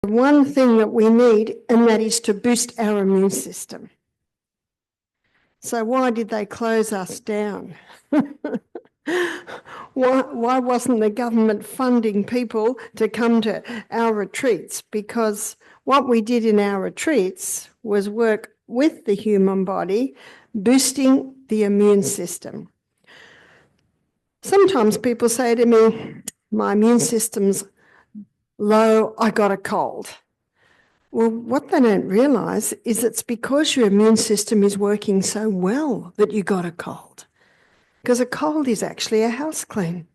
one thing that we need, and that is to boost our immune system. So why did they close us down? Why wasn't the government funding people to come to our retreats? Because what we did in our retreats was work with the human body, boosting the immune system. Sometimes people say to me, my immune system's low, I got a cold. Well, what they don't realise is it's because your immune system is working so well that you got a cold. Because a cold is actually a house clean.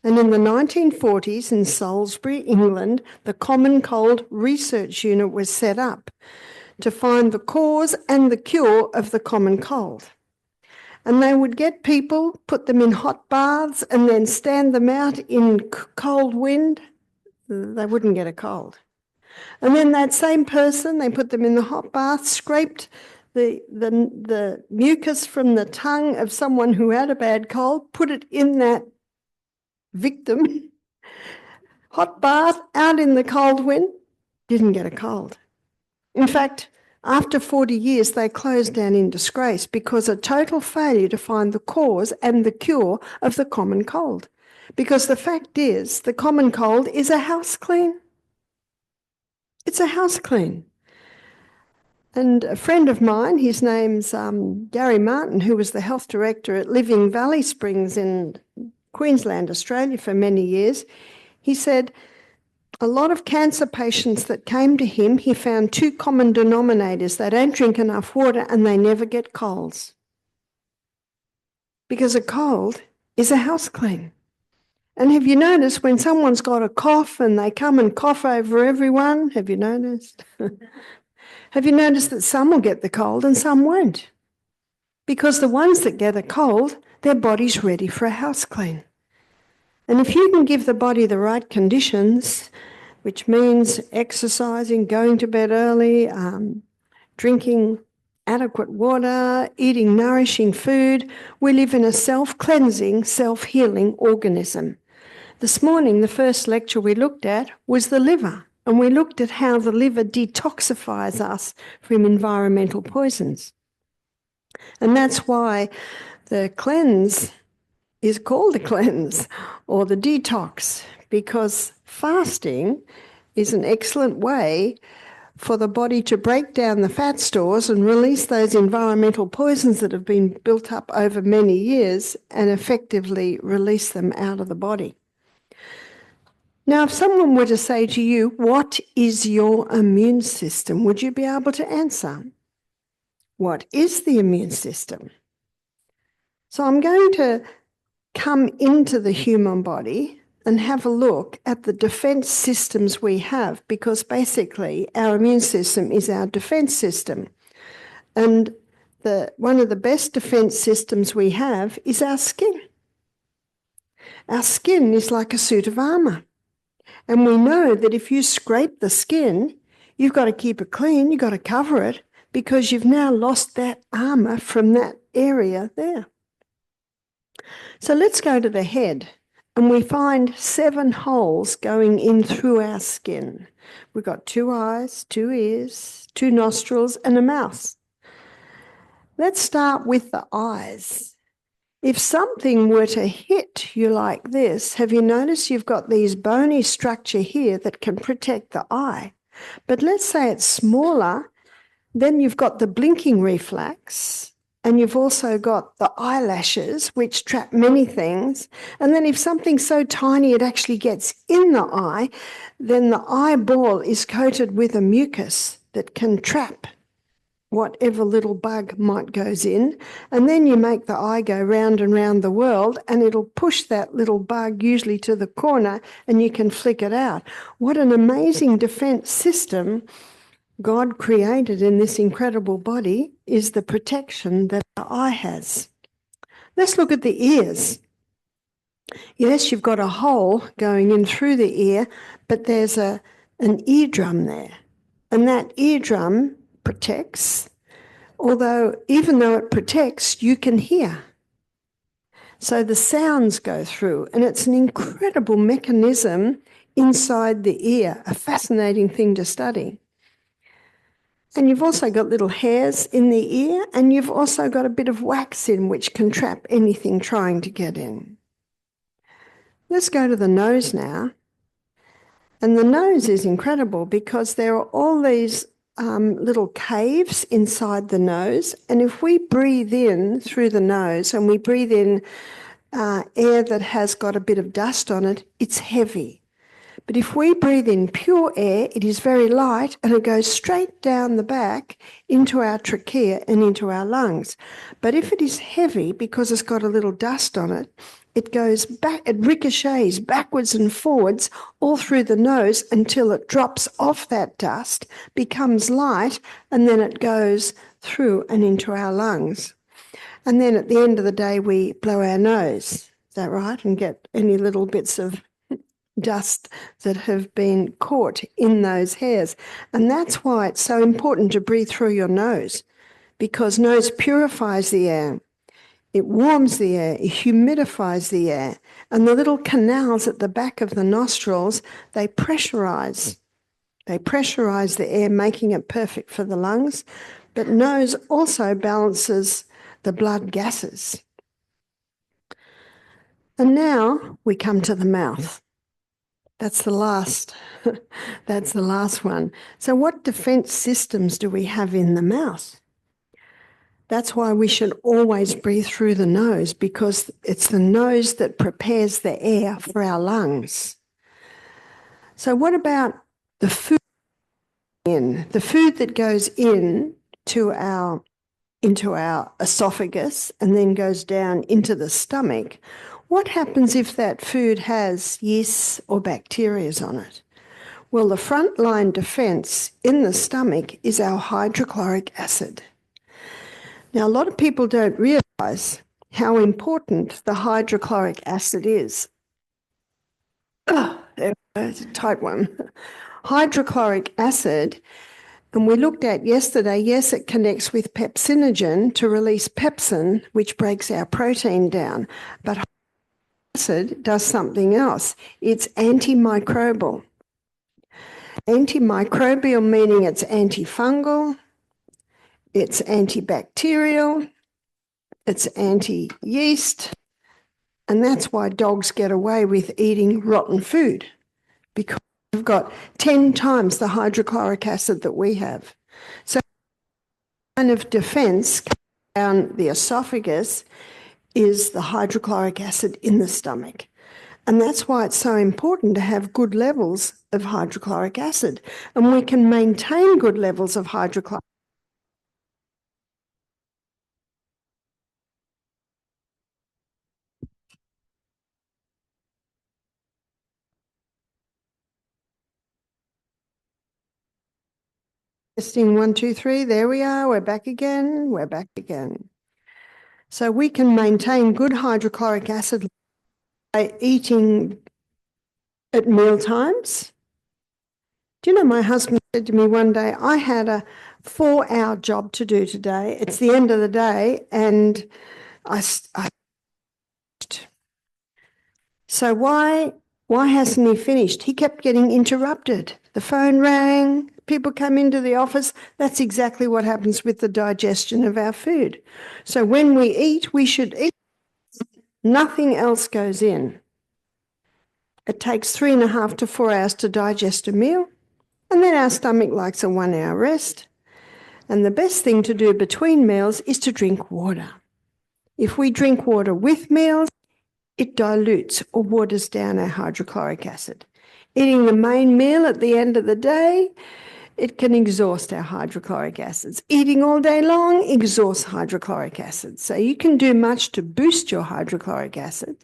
And in the 1940s in Salisbury, England, the Common Cold Research Unit was set up to find the cause and the cure of the common cold. And they would get people, put them in hot baths, and then stand them out in cold wind. They wouldn't get a cold. And then that same person, they put them in the hot bath, scraped the mucus from the tongue of someone who had a bad cold, put it in that victim, hot bath, out in the cold wind, didn't get a cold. In fact, after 40 years, they closed down in disgrace because of total failure to find the cause and the cure of the common cold. Because the fact is, the common cold is a house clean. It's a house clean. And a friend of mine, his name's Gary Martin, who was the health director at Living Valley Springs in Queensland, Australia for many years, he said a lot of cancer patients that came to him, he found two common denominators. They don't drink enough water and they never get colds. Because a cold is a house clean. And have you noticed when someone's got a cough and they come and cough over everyone? Have you noticed? Have you noticed that some will get the cold and some won't? Because the ones that get a cold, their body's ready for a house clean. And if you can give the body the right conditions, which means exercising, going to bed early, drinking adequate water, eating nourishing food, we live in a self-cleansing, self-healing organism. This morning, the first lecture we looked at was the liver, and we looked at how the liver detoxifies us from environmental poisons. And that's why the cleanse is called the cleanse or the detox, because fasting is an excellent way for the body to break down the fat stores and release those environmental poisons that have been built up over many years and effectively release them out of the body. Now, if someone were to say to you, what is your immune system? Would you be able to answer? What is the immune system? So I'm going to come into the human body and have a look at the defense systems we have, because basically our immune system is our defense system. And one of the best defense systems we have is our skin. Our skin is like a suit of armor. And we know that if you scrape the skin, you've got to keep it clean, you've got to cover it, because you've now lost that armor from that area there. So let's go to the head, and we find 7 holes going in through our skin. We've got 2 eyes, 2 ears, 2 nostrils, and a mouth. Let's start with the eyes. If something were to hit you like this, have you noticed you've got these bony structure here that can protect the eye? But let's say it's smaller, then you've got the blinking reflex, and you've also got the eyelashes, which trap many things. And then if something's so tiny it actually gets in the eye, then the eyeball is coated with a mucus that can trap whatever little bug might goes in. And then you make the eye go round and round the world, and it'll push that little bug usually to the corner, and you can flick it out. What an amazing defense system God created in this incredible body is the protection that the eye has. Let's look at the ears. Yes, you've got a hole going in through the ear, but there's an eardrum there. And that eardrum protects, although even though it protects, you can hear. So the sounds go through, and it's an incredible mechanism inside the ear, a fascinating thing to study. And you've also got little hairs in the ear, and you've also got a bit of wax in which can trap anything trying to get in. Let's go to the nose now. And the nose is incredible because there are all these little caves inside the nose. And if we breathe in through the nose and we breathe in air that has got a bit of dust on it, it's heavy. But if we breathe in pure air, it is very light and it goes straight down the back into our trachea and into our lungs. But if it is heavy because it's got a little dust on it, it goes back, it ricochets backwards and forwards all through the nose until it drops off that dust, becomes light, and then it goes through and into our lungs. And then at the end of the day, we blow our nose. Is that right? And get any little bits of dust that have been caught in those hairs. And that's why it's so important to breathe through your nose, because nose purifies the air. It warms the air, it humidifies the air, and the little canals at the back of the nostrils, they pressurize. They pressurize the air, making it perfect for the lungs. But nose also balances the blood gases. And now we come to the mouth. That's the last one. So what defense systems do we have in the mouth? That's why we should always breathe through the nose, because it's the nose that prepares the air for our lungs. So what about the food the food that goes into our esophagus and then goes down into the stomach? What happens if that food has yeasts or bacteria on it? Well, the frontline defense in the stomach is our hydrochloric acid. Now, a lot of people don't realize how important the hydrochloric acid is. There's a tight one. Hydrochloric acid, and we looked at yesterday, yes, it connects with pepsinogen to release pepsin, which breaks our protein down. But acid does something else. It's antimicrobial. Antimicrobial meaning it's antifungal, it's antibacterial, it's anti-yeast, and that's why dogs get away with eating rotten food, because we've got 10 times the hydrochloric acid that we have. So kind of defense down the esophagus is the hydrochloric acid in the stomach. And that's why it's so important to have good levels of hydrochloric acid. And we can maintain good levels of hydrochloric Testing 1, 2, 3. There we are. We're back again. We're back again. So we can maintain good hydrochloric acid by eating at meal times. Do you know, my husband said to me one day, I had a 4-hour job to do today. It's the end of the day, and so why hasn't he finished? He kept getting interrupted. The phone rang, people come into the office. That's exactly what happens with the digestion of our food. So when we eat, we should eat. Nothing else goes in. It takes 3.5 to 4 hours to digest a meal, and then our stomach likes a 1-hour rest. And the best thing to do between meals is to drink water. If we drink water with meals, it dilutes or waters down our hydrochloric acid. Eating the main meal at the end of the day, it can exhaust our hydrochloric acids. Eating all day long exhausts hydrochloric acid. So you can do much to boost your hydrochloric acid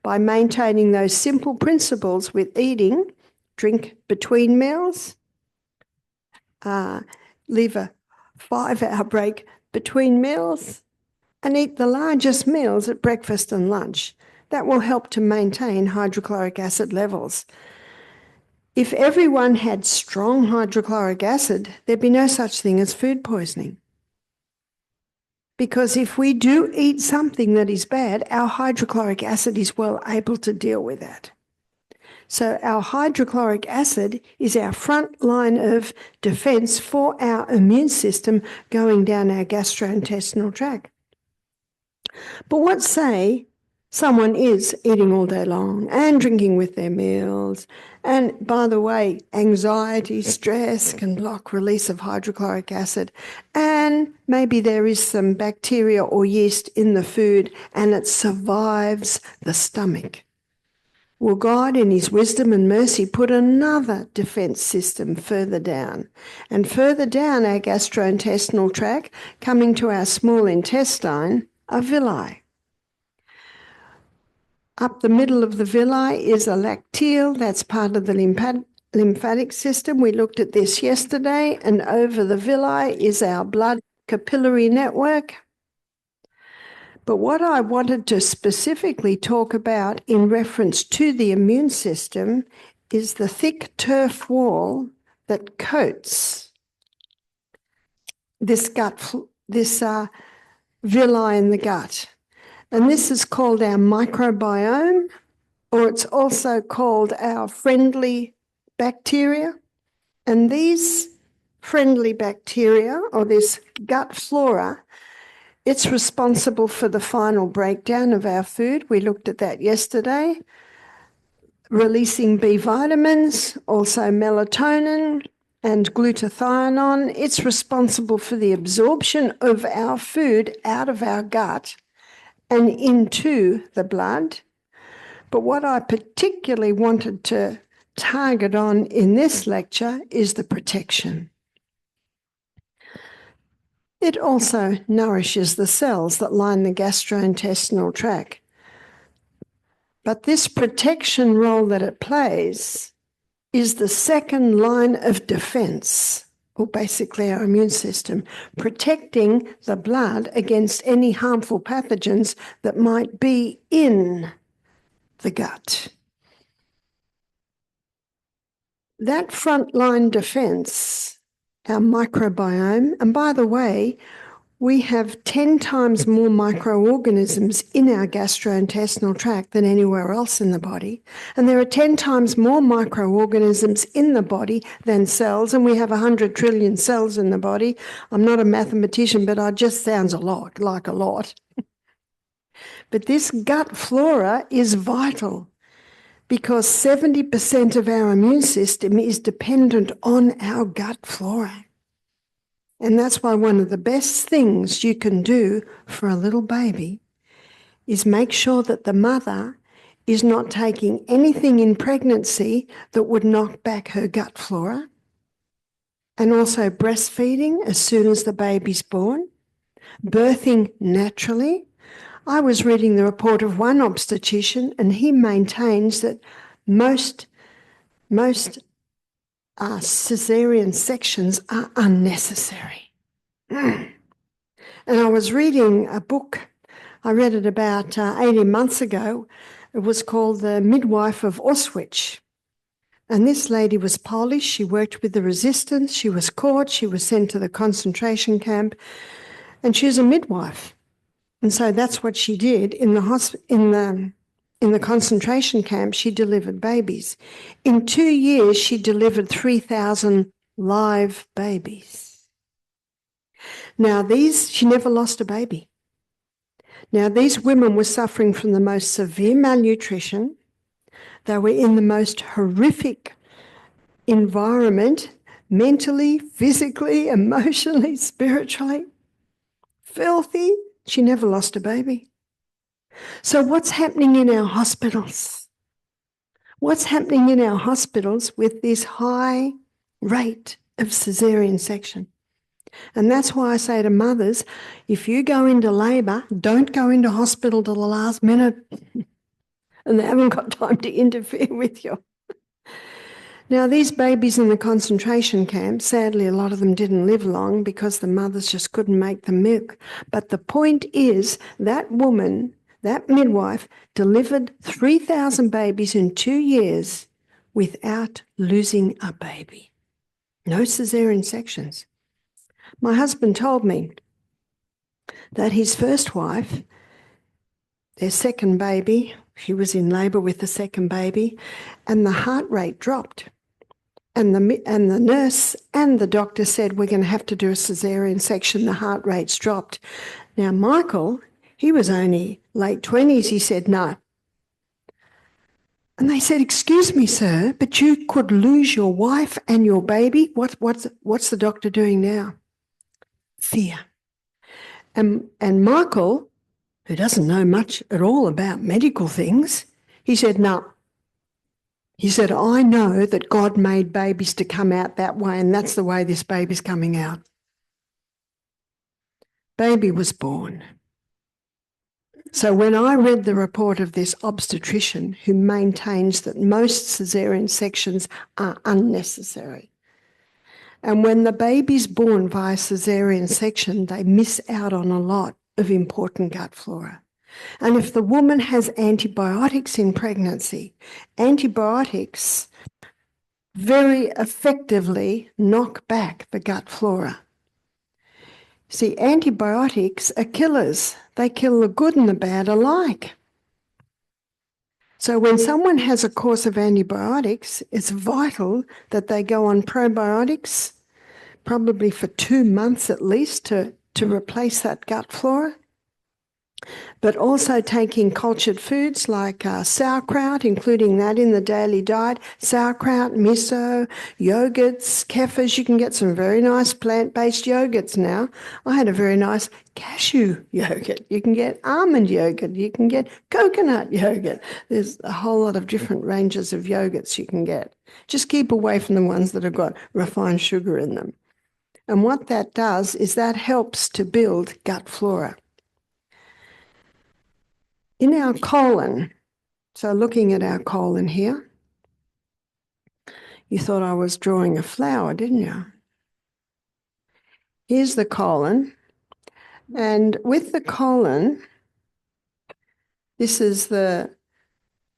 by maintaining those simple principles with eating. Drink between meals, leave a 5-hour break between meals, and eat the largest meals at breakfast and lunch. That will help to maintain hydrochloric acid levels. If everyone had strong hydrochloric acid, there'd be no such thing as food poisoning. Because if we do eat something that is bad, our hydrochloric acid is well able to deal with that. So our hydrochloric acid is our front line of defense for our immune system going down our gastrointestinal tract. But what say someone is eating all day long and drinking with their meals? And by the way, anxiety, stress can block release of hydrochloric acid. And maybe there is some bacteria or yeast in the food and it survives the stomach. Will God, in his wisdom and mercy, put another defense system further down? And further down our gastrointestinal tract, coming to our small intestine, are villi. Up the middle of the villi is a lacteal, that's part of the lymphatic system. We looked at this yesterday, and over the villi is our blood capillary network. But what I wanted to specifically talk about in reference to the immune system is the thick turf wall that coats this villi in the gut. And this is called our microbiome, or it's also called our friendly bacteria. And these friendly bacteria, or this gut flora, it's responsible for the final breakdown of our food. We looked at that yesterday. Releasing B vitamins, also melatonin and glutathione. It's responsible for the absorption of our food out of our gut and into the blood. But what I particularly wanted to target on in this lecture is the protection. It also nourishes the cells that line the gastrointestinal tract. But this protection role that it plays is the second line of defense, or basically our immune system, protecting the blood against any harmful pathogens that might be in the gut. That frontline defense, our microbiome, and by the way, we have 10 times more microorganisms in our gastrointestinal tract than anywhere else in the body. And there are 10 times more microorganisms in the body than cells, and we have 100 trillion cells in the body. I'm not a mathematician, but it just sounds a lot, like a lot. But this gut flora is vital because 70% of our immune system is dependent on our gut flora. And that's why one of the best things you can do for a little baby is make sure that the mother is not taking anything in pregnancy that would knock back her gut flora, and also breastfeeding as soon as the baby's born, birthing naturally. I was reading the report of one obstetrician, and he maintains that most caesarean sections are unnecessary. And I was reading a book, I read it about 18 months ago. It was called The Midwife of Auschwitz. And this lady was Polish. She worked with the resistance. She was caught. She was sent to the concentration camp. And she was a midwife. And so that's what she did in the concentration camp. She delivered babies. In 2 years, she delivered 3,000 live babies. Now she never lost a baby. Now these women were suffering from the most severe malnutrition. They were in the most horrific environment, mentally, physically, emotionally, spiritually. Filthy. She never lost a baby. So what's happening in our hospitals? What's happening in our hospitals with this high rate of caesarean section? And that's why I say to mothers, if you go into labour, don't go into hospital till the last minute and they haven't got time to interfere with you. Now, these babies in the concentration camps, sadly, a lot of them didn't live long because the mothers just couldn't make the milk. But the point is that woman, that midwife, delivered 3,000 babies in 2 years without losing a baby. No caesarean sections. My husband told me that his first wife, their second baby, She was in labour with the second baby, and the heart rate dropped. And the nurse and the doctor said, we're going to have to do a caesarean section. The heart rate's dropped. Now, Michael, he was only late 20s. He said, no. And they said, excuse me, sir, but you could lose your wife and your baby. What's the doctor doing now? Fear. And Michael, who doesn't know much at all about medical things, he said, no. He said, I know that God made babies to come out that way, and that's the way this baby's coming out. Baby was born. So when I read the report of this obstetrician who maintains that most caesarean sections are unnecessary, and when the baby's born via caesarean section, they miss out on a lot of important gut flora. And if the woman has antibiotics in pregnancy, antibiotics very effectively knock back the gut flora. See, antibiotics are killers. They kill the good and the bad alike. So when someone has a course of antibiotics, it's vital that they go on probiotics, probably for 2 months at least, to replace that gut flora. But also taking cultured foods like sauerkraut, including that in the daily diet, sauerkraut, miso, yogurts, kefirs. You can get some very nice plant-based yogurts now. I had a very nice cashew yogurt. You can get almond yogurt. You can get coconut yogurt. There's a whole lot of different ranges of yogurts you can get. Just keep away from the ones that have got refined sugar in them. And what that does is that helps to build gut flora. In our colon, so looking at our colon here, you thought I was drawing a flower, didn't you? Here's the colon, and with the colon, this is the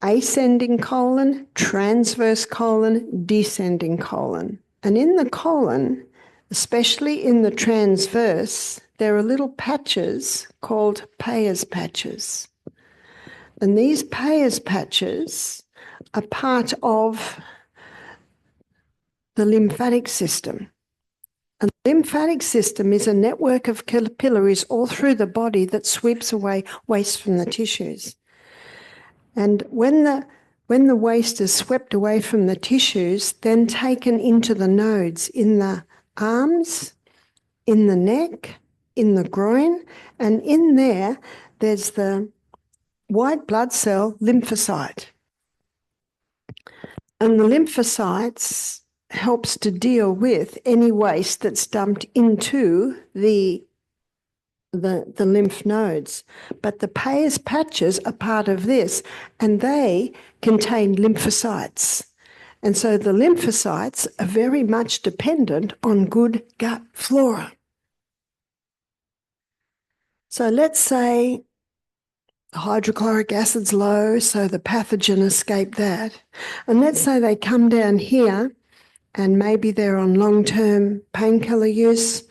ascending colon, transverse colon, descending colon. And in the colon, especially in the transverse, there are little patches called Peyer's patches. And these Peyer's patches are part of the lymphatic system. And the lymphatic system is a network of capillaries all through the body that sweeps away waste from the tissues. And when the waste is swept away from the tissues, then taken into the nodes in the arms, in the neck, in the groin, and in there's the white blood cell lymphocyte. And the lymphocytes helps to deal with any waste that's dumped into the lymph nodes. But the Peyer's patches are part of this, and they contain lymphocytes. And so the lymphocytes are very much dependent on good gut flora. So let's say hydrochloric acid's low, so the pathogen escaped that. And let's say they come down here and maybe they're on long-term painkiller use,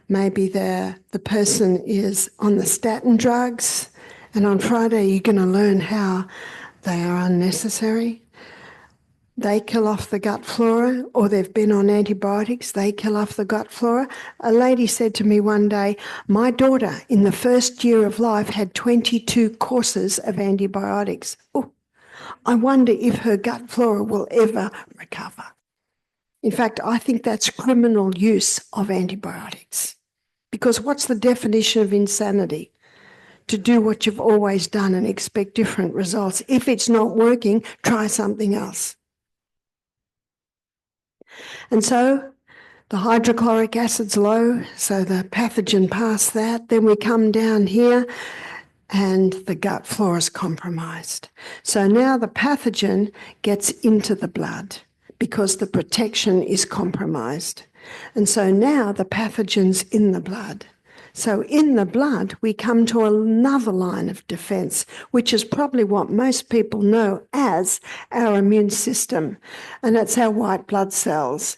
maybe the person is on the statin drugs, and on Friday you're going to learn how they are unnecessary. They kill off the gut flora, or they've been on antibiotics, they kill off the gut flora. A lady said to me one day, my daughter in the first year of life had 22 courses of antibiotics. Oh, I wonder if her gut flora will ever recover. In fact, I think that's criminal use of antibiotics. Because what's the definition of insanity? To do what you've always done and expect different results. If it's not working, try something else. And so the hydrochloric acid's low, so the pathogen passed that. Then we come down here and the gut flora is compromised. So now the pathogen gets into the blood because the protection is compromised. And so now the pathogen's in the blood. So in the blood, we come to another line of defense, which is probably what most people know as our immune system, and that's our white blood cells.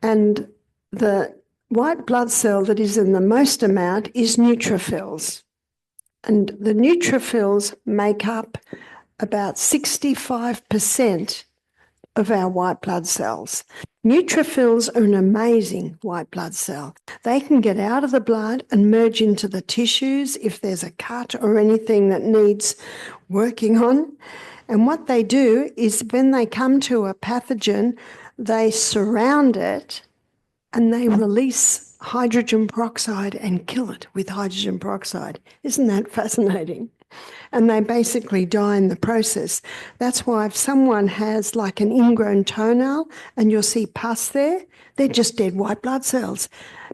And the white blood cell that is in the most amount is neutrophils. And the neutrophils make up about 65% of our white blood cells. Neutrophils are an amazing white blood cell. They can get out of the blood and merge into the tissues if there's a cut or anything that needs working on. And what they do is when they come to a pathogen, they surround it and they release hydrogen peroxide and kill it with hydrogen peroxide. Isn't that fascinating? And they basically die in the process. That's why if someone has like an ingrown toenail and you'll see pus there, they're just dead white blood cells,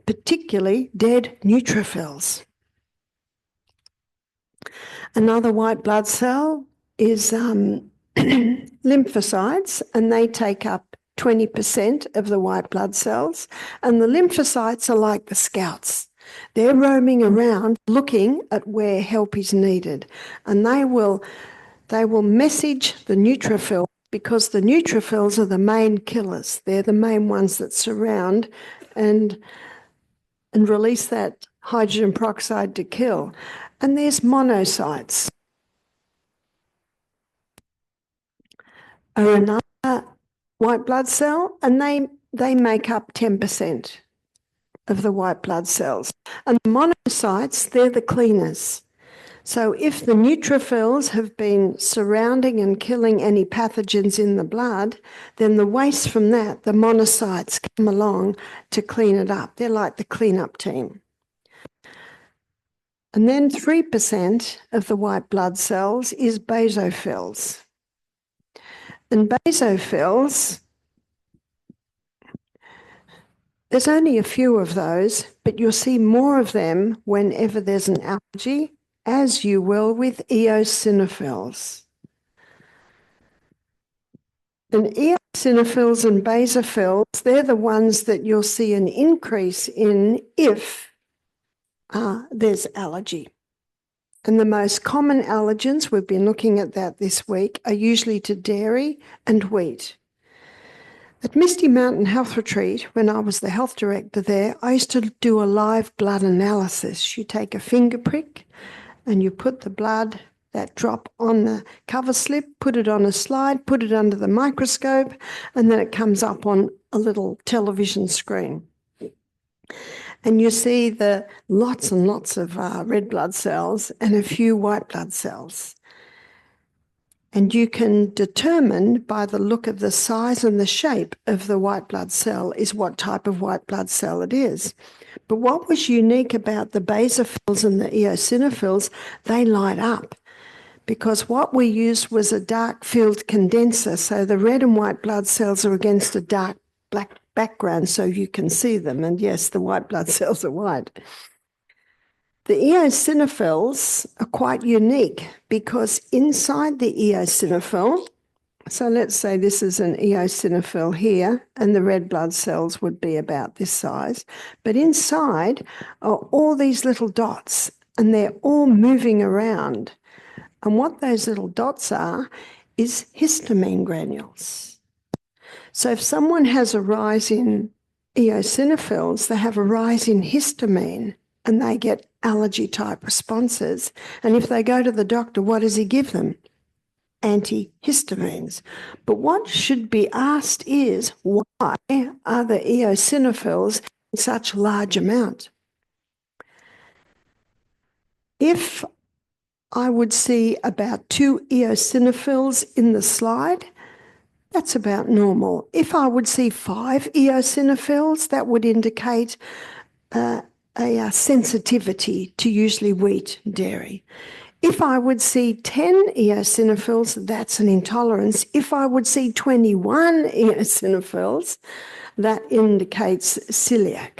particularly dead neutrophils. Another white blood cell is lymphocytes, and they take up 20% of the white blood cells. And the lymphocytes are like the scouts. They're roaming around looking at where help is needed. And they will message the neutrophil, because the neutrophils are the main killers. They're the main ones that surround and release that hydrogen peroxide to kill. And there's monocytes. Are another white blood cell, and they make up 10% of the white blood cells. And the monocytes, they're the cleaners. So if the neutrophils have been surrounding and killing any pathogens in the blood, then the waste from that, the monocytes come along to clean it up. They're like the cleanup team. And then 3% of the white blood cells is basophils. And basophils, there's only a few of those, but you'll see more of them whenever there's an allergy, as you will with eosinophils. And eosinophils and basophils, they're the ones that you'll see an increase in if there's allergy. And the most common allergens, we've been looking at that this week, are usually to dairy and wheat. At Misty Mountain Health Retreat, when I was the health director there, I used to do a live blood analysis. You take a finger prick and you put the blood, that drop on the cover slip, put it on a slide, put it under the microscope, and then it comes up on a little television screen. And you see the lots and lots of red blood cells and a few white blood cells. And you can determine by the look of the size and the shape of the white blood cell is what type of white blood cell it is. But what was unique about the basophils and the eosinophils, they light up, because what we used was a dark field condenser. So the red and white blood cells are against a dark black background so you can see them. And yes, the white blood cells are white. The eosinophils are quite unique because inside the eosinophil, so let's say this is an eosinophil here, and the red blood cells would be about this size, but inside are all these little dots, and they're all moving around. And what those little dots are is histamine granules. So if someone has a rise in eosinophils, they have a rise in histamine, and they get allergy-type responses. And if they go to the doctor, what does he give them? Antihistamines. But what should be asked is, why are the eosinophils in such large amount? If I would see about 2 eosinophils in the slide, that's about normal. If I would see 5 eosinophils, that would indicate a sensitivity to usually wheat, dairy. If I would see 10 eosinophils, that's an intolerance. If I would see 21 eosinophils, that indicates celiac.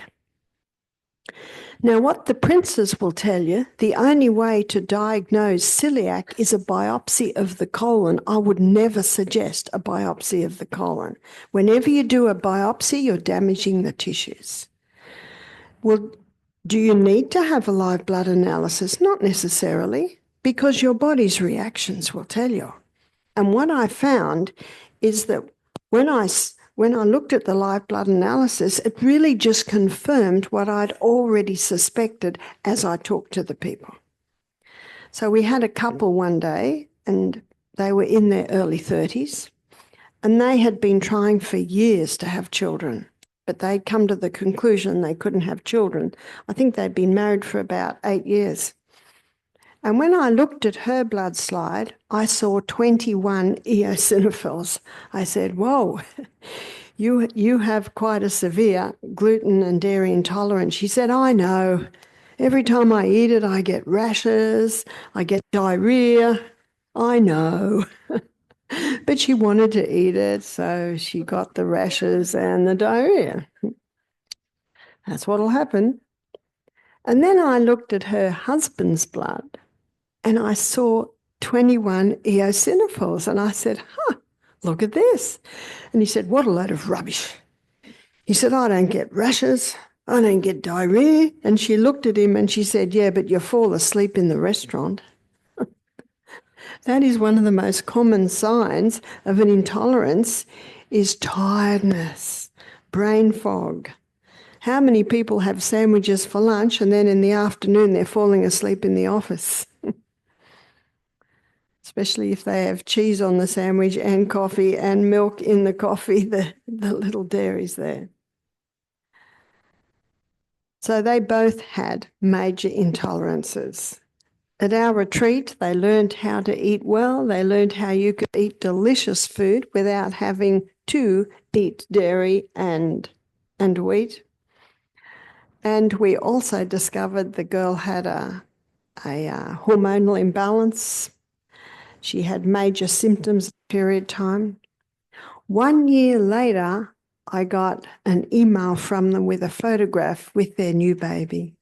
Now, what the princes will tell you, the only way to diagnose celiac is a biopsy of the colon. I would never suggest a biopsy of the colon. Whenever you do a biopsy, you're damaging the tissues. Well, do you need to have a live blood analysis? Not necessarily, because your body's reactions will tell you. And what I found is that when I looked at the live blood analysis, it really just confirmed what I'd already suspected as I talked to the people. So we had a couple one day, and they were in their early 30s, and they had been trying for years to have children, but they'd come to the conclusion they couldn't have children. I think they'd been married for about 8 years. And when I looked at her blood slide, I saw 21 eosinophils. I said, whoa, you have quite a severe gluten and dairy intolerance. She said, I know. Every time I eat it, I get rashes, I get diarrhea. I know. But she wanted to eat it, so she got the rashes and the diarrhea. That's what'll happen. And then I looked at her husband's blood, and I saw 21 eosinophils, and I said, look at this. And he said, what a load of rubbish. He said, I don't get rashes, I don't get diarrhea. And she looked at him and she said, yeah, but you fall asleep in the restaurant. That is one of the most common signs of an intolerance, is tiredness, brain fog. How many people have sandwiches for lunch and then in the afternoon they're falling asleep in the office? Especially if they have cheese on the sandwich and coffee and milk in the coffee, the little dairies there. So they both had major intolerances. At our retreat, they learned how to eat well. They learned how you could eat delicious food without having to eat dairy and wheat. And we also discovered the girl had a hormonal imbalance. She had major symptoms at period time. 1 year later, I got an email from them with a photograph with their new baby.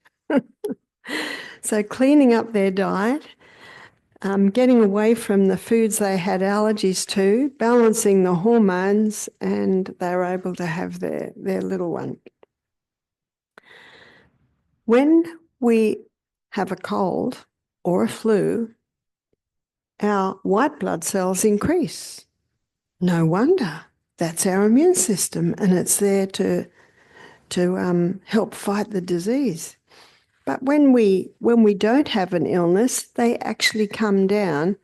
So cleaning up their diet, getting away from the foods they had allergies to, balancing the hormones, and they were able to have their little one. When we have a cold or a flu, our white blood cells increase. No wonder. That's our immune system, and it's there to help fight the disease. But when we don't have an illness, they actually come down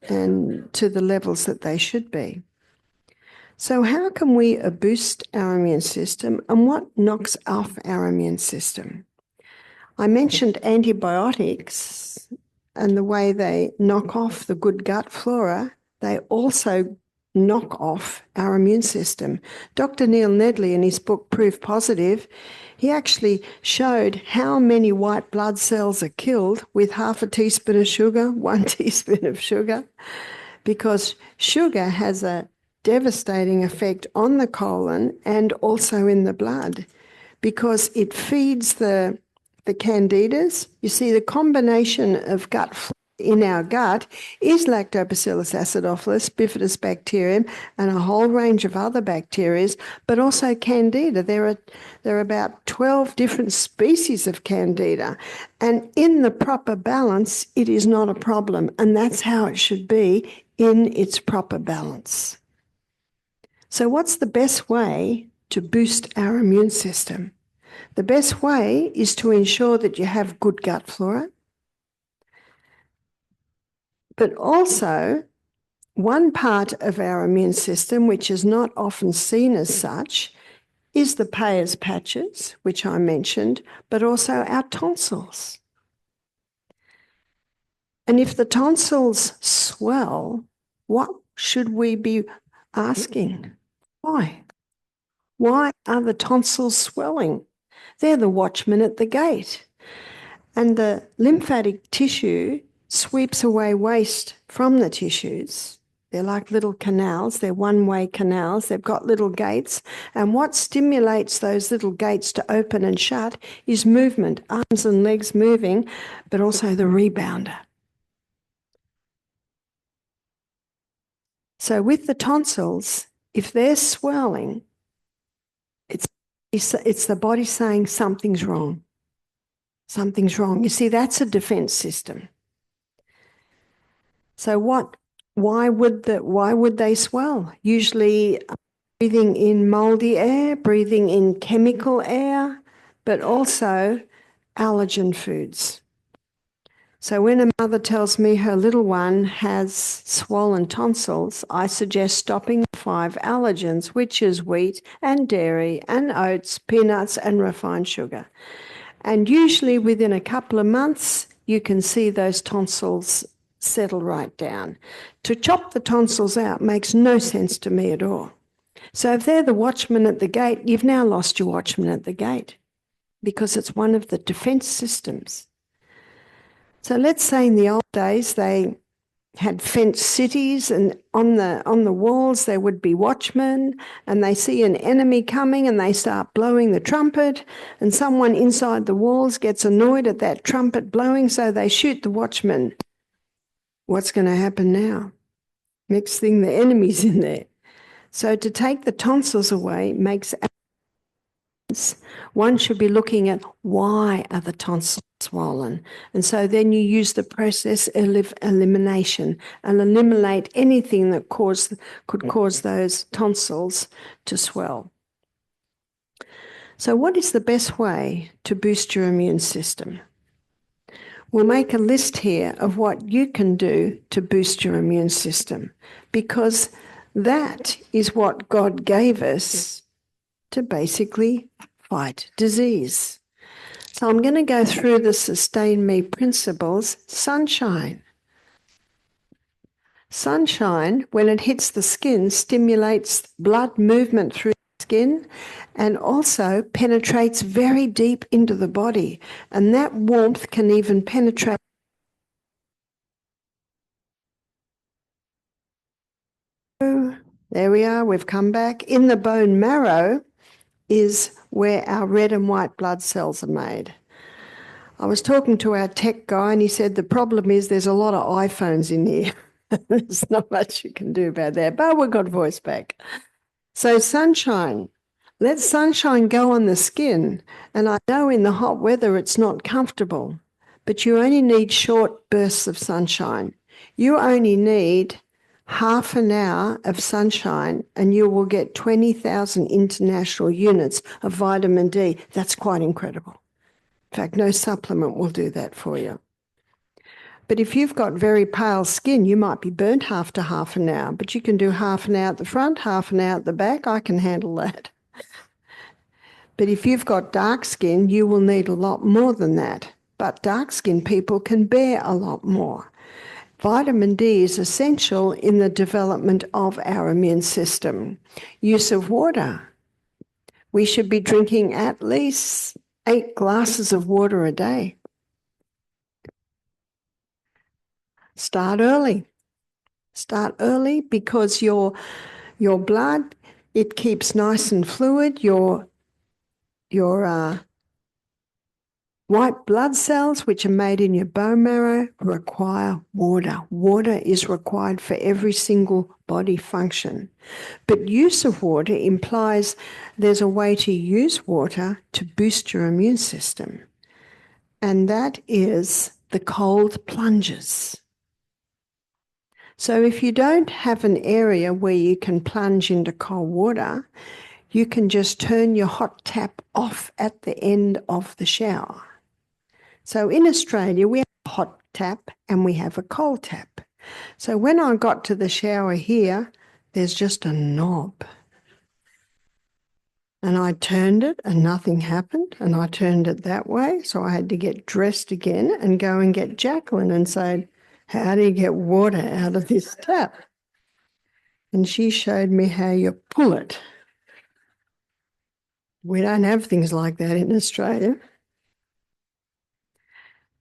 and to the levels that they should be. So how can we boost our immune system, and what knocks off our immune system? I mentioned antibiotics and the way they knock off the good gut flora. They also knock off our immune system. Dr. Neil Nedley, in his book Proof Positive, he actually showed how many white blood cells are killed with half a teaspoon of sugar, 1 teaspoon of sugar, because sugar has a devastating effect on the colon and also in the blood, because it feeds the candidas. You see, the combination of gut flora in our gut is Lactobacillus acidophilus, bifidobacterium, and a whole range of other bacteria, but also candida. There are about 12 different species of candida, and in the proper balance, it is not a problem, and that's how it should be, in its proper balance. So what's the best way to boost our immune system? The best way is to ensure that you have good gut flora, but also one part of our immune system, which is not often seen as such, is the Peyer's patches, which I mentioned, but also our tonsils. And if the tonsils swell, what should we be asking? Why? Why are the tonsils swelling? They're the watchmen at the gate. And the lymphatic tissue sweeps away waste from the tissues. They're like little canals. They're one-way canals. They've got little gates. And what stimulates those little gates to open and shut is movement, arms and legs moving, but also the rebounder. So with the tonsils, if they're swelling, it's the body saying something's wrong. Something's wrong. You see, that's a defense system. So why would they swell? Usually breathing in moldy air, breathing in chemical air, but also allergen foods. So when a mother tells me her little one has swollen tonsils, I suggest stopping the 5 allergens, which is wheat and dairy and oats, peanuts and refined sugar. And usually within a couple of months, you can see those tonsils settle right down. To chop the tonsils out makes no sense to me at all. So if they're the watchman at the gate, you've now lost your watchman at the gate because it's one of the defense systems. So let's say in the old days they had fenced cities, and on the walls there would be watchmen, and they see an enemy coming and they start blowing the trumpet, and someone inside the walls gets annoyed at that trumpet blowing, so they shoot the watchman. What's going to happen now? Next thing, the enemy's in there. So to take the tonsils away makes sense. One should be looking at why are the tonsils swollen, and so then you use the process elimination and eliminate anything that could cause those tonsils to swell. So what is the best way to boost your immune system? We'll make a list here of what you can do to boost your immune system, because that is what God gave us to basically fight disease. So I'm going to go through the Sustain Me principles. Sunshine. Sunshine, when it hits the skin, stimulates blood movement through the skin and also penetrates very deep into the body. And that warmth can even penetrate. There we are, we've come back. In the bone marrow is where our red and white blood cells are made. I was talking to our tech guy and he said the problem is there's a lot of iPhones in here. There's not much you can do about that, but we've got voice back. So sunshine, let sunshine go on the skin. And I know in the hot weather it's not comfortable, but you only need short bursts of sunshine. You only need half an hour of sunshine and you will get 20,000 international units of vitamin D. That's quite incredible. In fact, no supplement will do that for you. But if you've got very pale skin, you might be burnt after half an hour, but you can do half an hour at the front, half an hour at the back. I can handle that. But if you've got dark skin, you will need a lot more than that. But dark skin people can bear a lot more. Vitamin D is essential in the development of our immune system. Use of water. We should be drinking at least 8 glasses of water a day. Start early. Start early because your blood, it keeps nice and fluid. Your white blood cells, which are made in your bone marrow, require water. Water is required for every single body function. But use of water implies there's a way to use water to boost your immune system. And that is the cold plunges. So if you don't have an area where you can plunge into cold water, you can just turn your hot tap off at the end of the shower. So in Australia, we have a hot tap and we have a cold tap. So when I got to the shower here, there's just a knob. And I turned it and nothing happened. And I turned it that way. So I had to get dressed again and go and get Jacqueline and say, how do you get water out of this tap? And she showed me how you pull it. We don't have things like that in Australia.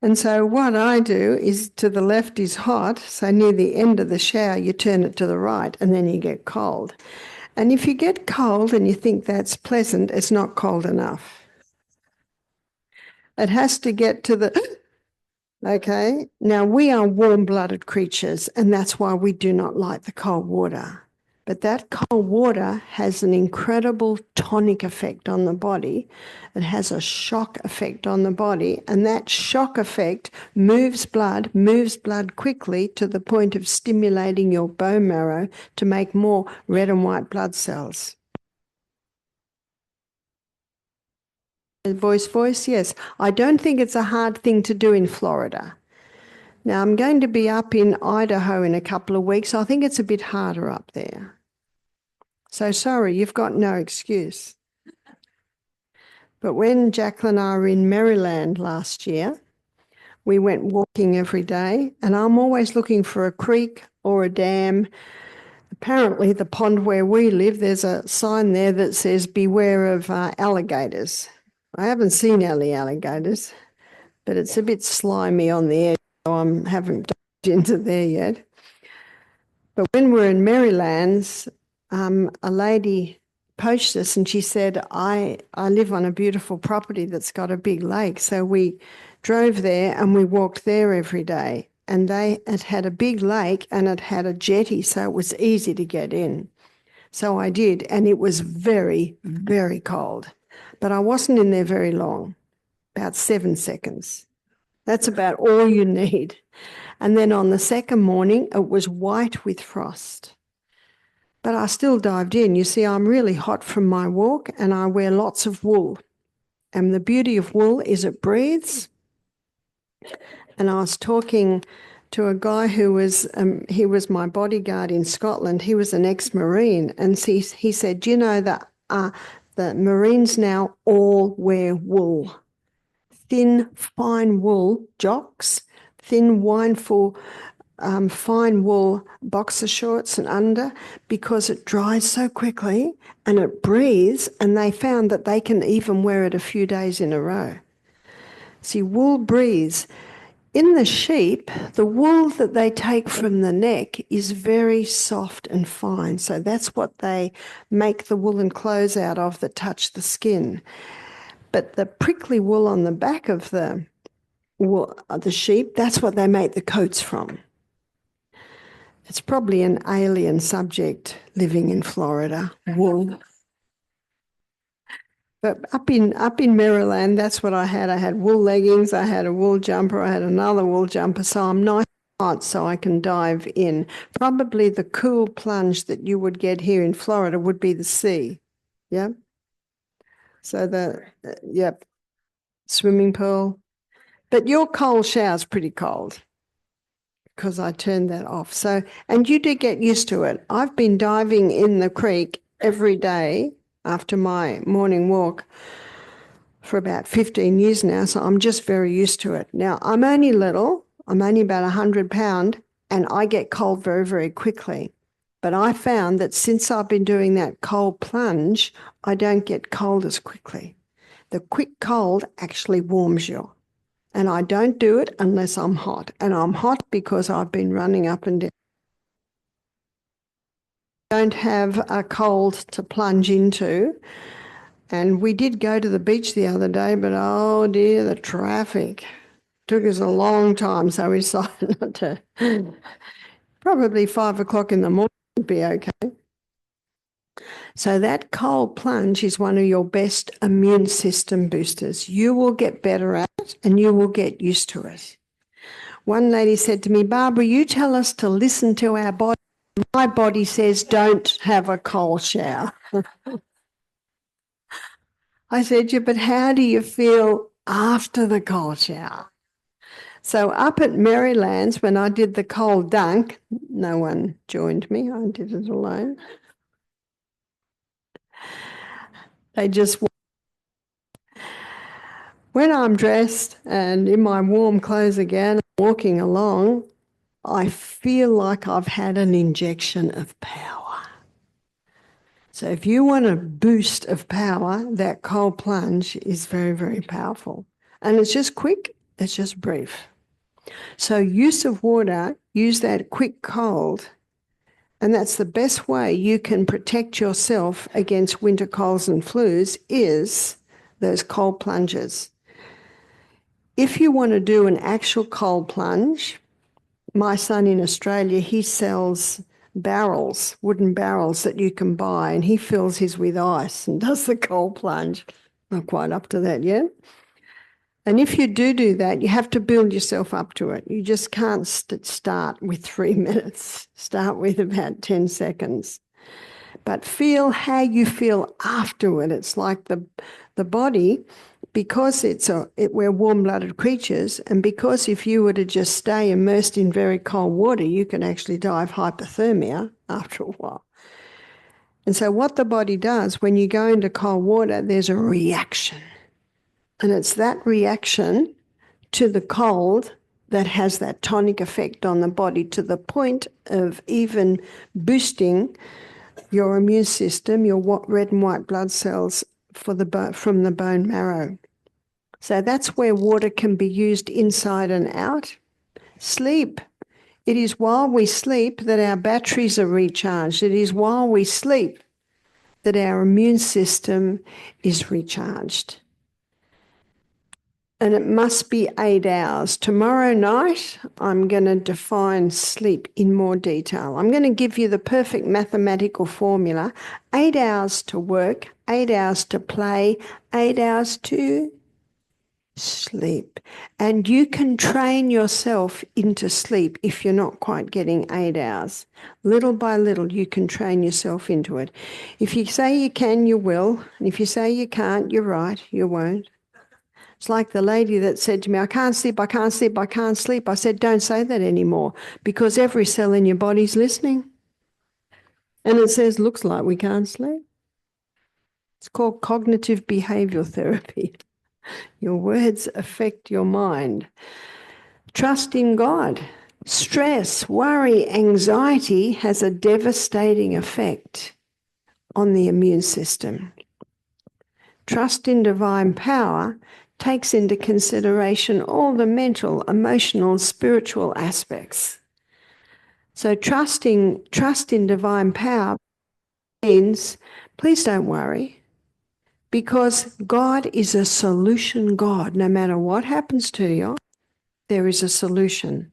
And so what I do is to the left is hot, so near the end of the shower you turn it to the right and then you get cold. And if you get cold and you think that's pleasant, it's not cold enough. It has to get to the... Okay, now we are warm-blooded creatures and that's why we do not like the cold water. But that cold water has an incredible tonic effect on the body. It has a shock effect on the body, and that shock effect moves blood quickly to the point of stimulating your bone marrow to make more red and white blood cells. Voice, yes. I don't think it's a hard thing to do in Florida. Now, I'm going to be up in Idaho in a couple of weeks. I think it's a bit harder up there. So sorry, you've got no excuse. But when Jacqueline and I were in Maryland last year, we went walking every day, and I'm always looking for a creek or a dam. Apparently, the pond where we live, there's a sign there that says, beware of alligators. I haven't seen any alligators, but it's a bit slimy on the edge, so I haven't dived into there yet. But when we're in Maryland, a lady approached us and she said, I live on a beautiful property that's got a big lake. So we drove there and we walked there every day. And it had a big lake and it had a jetty, so it was easy to get in. So I did, and it was very, very cold. But I wasn't in there very long, about 7 seconds. That's about all you need. And then on the second morning, it was white with frost. But I still dived in. You see, I'm really hot from my walk and I wear lots of wool. And the beauty of wool is it breathes. And I was talking to a guy who was, he was my bodyguard in Scotland. He was an ex-Marine. And he said, do you know that the Marines now all wear wool? Thin, fine wool jocks, thin, fine wool boxer shorts and under, because it dries so quickly and it breathes, and they found that they can even wear it a few days in a row. See, wool breathes. In the sheep, the wool that they take from the neck is very soft and fine, so that's what they make the woolen clothes out of that touch the skin. But the prickly wool on the back of the sheep, that's what they make the coats from. It's probably an alien subject living in Florida, wool. But up in Maryland, that's what I had. I had wool leggings, I had a wool jumper, I had another wool jumper, so I'm nice and hot so I can dive in. Probably the cool plunge that you would get here in Florida would be the sea. Yep. So yep, swimming pool. But your cold shower's pretty cold because I turned that off. So, and you do get used to it. I've been diving in the creek every day after my morning walk for about 15 years now, so I'm just very used to it. Now, I'm only little, I'm only about 100 pounds, and I get cold very, very quickly. But I found that since I've been doing that cold plunge, I don't get cold as quickly. The quick cold actually warms you. And I don't do it unless I'm hot. And I'm hot because I've been running up and down. Don't have a cold to plunge into. And we did go to the beach the other day, but oh dear, the traffic. Took us a long time, so we decided not to. Probably 5 o'clock in the morning would be okay. So that cold plunge is one of your best immune system boosters. You will get better at it and you will get used to it. One lady said to me, Barbara, you tell us to listen to our body. My body says don't have a cold shower. I said, yeah, but how do you feel after the cold shower? So up at Maryland's, when I did the cold dunk, no one joined me. I did it alone. They just, when I'm dressed and in my warm clothes again, walking along, I feel like I've had an injection of power. So if you want a boost of power, that cold plunge is very, very powerful. And it's just quick, it's just brief. So use of water, use that quick cold, and that's the best way you can protect yourself against winter colds and flus is those cold plunges. If you want to do an actual cold plunge, my son in Australia, he sells barrels, wooden barrels that you can buy, and he fills his with ice and does the cold plunge. Not quite up to that yet. And if you do that, you have to build yourself up to it. You just can't start with 3 minutes. Start with about 10 seconds. But feel how you feel afterward. It's like the body because we're warm-blooded creatures, and because if you were to just stay immersed in very cold water, you can actually die of hypothermia after a while. And so what the body does when you go into cold water, there's a reaction. And it's that reaction to the cold that has that tonic effect on the body to the point of even boosting your immune system, your red and white blood cells from the bone marrow. So that's where water can be used inside and out. Sleep. It is while we sleep that our batteries are recharged. It is while we sleep that our immune system is recharged. And it must be 8 hours. Tomorrow night, I'm going to define sleep in more detail. I'm going to give you the perfect mathematical formula. 8 hours to work, 8 hours to play, 8 hours to sleep. And you can train yourself into sleep if you're not quite getting 8 hours. Little by little, you can train yourself into it. If you say you can, you will. And if you say you can't, you're right, you won't. It's like the lady that said to me, I can't sleep, I can't sleep, I can't sleep. I said, don't say that anymore, because every cell in your body's listening. And it says, looks like we can't sleep. It's called cognitive behavioral therapy. Your words affect your mind. Trust in God. Stress, worry, anxiety has a devastating effect on the immune system. Trust in divine power takes into consideration all the mental, emotional, spiritual aspects. So trust in divine power means, please don't worry, because God is a solution God. No matter what happens to you, there is a solution.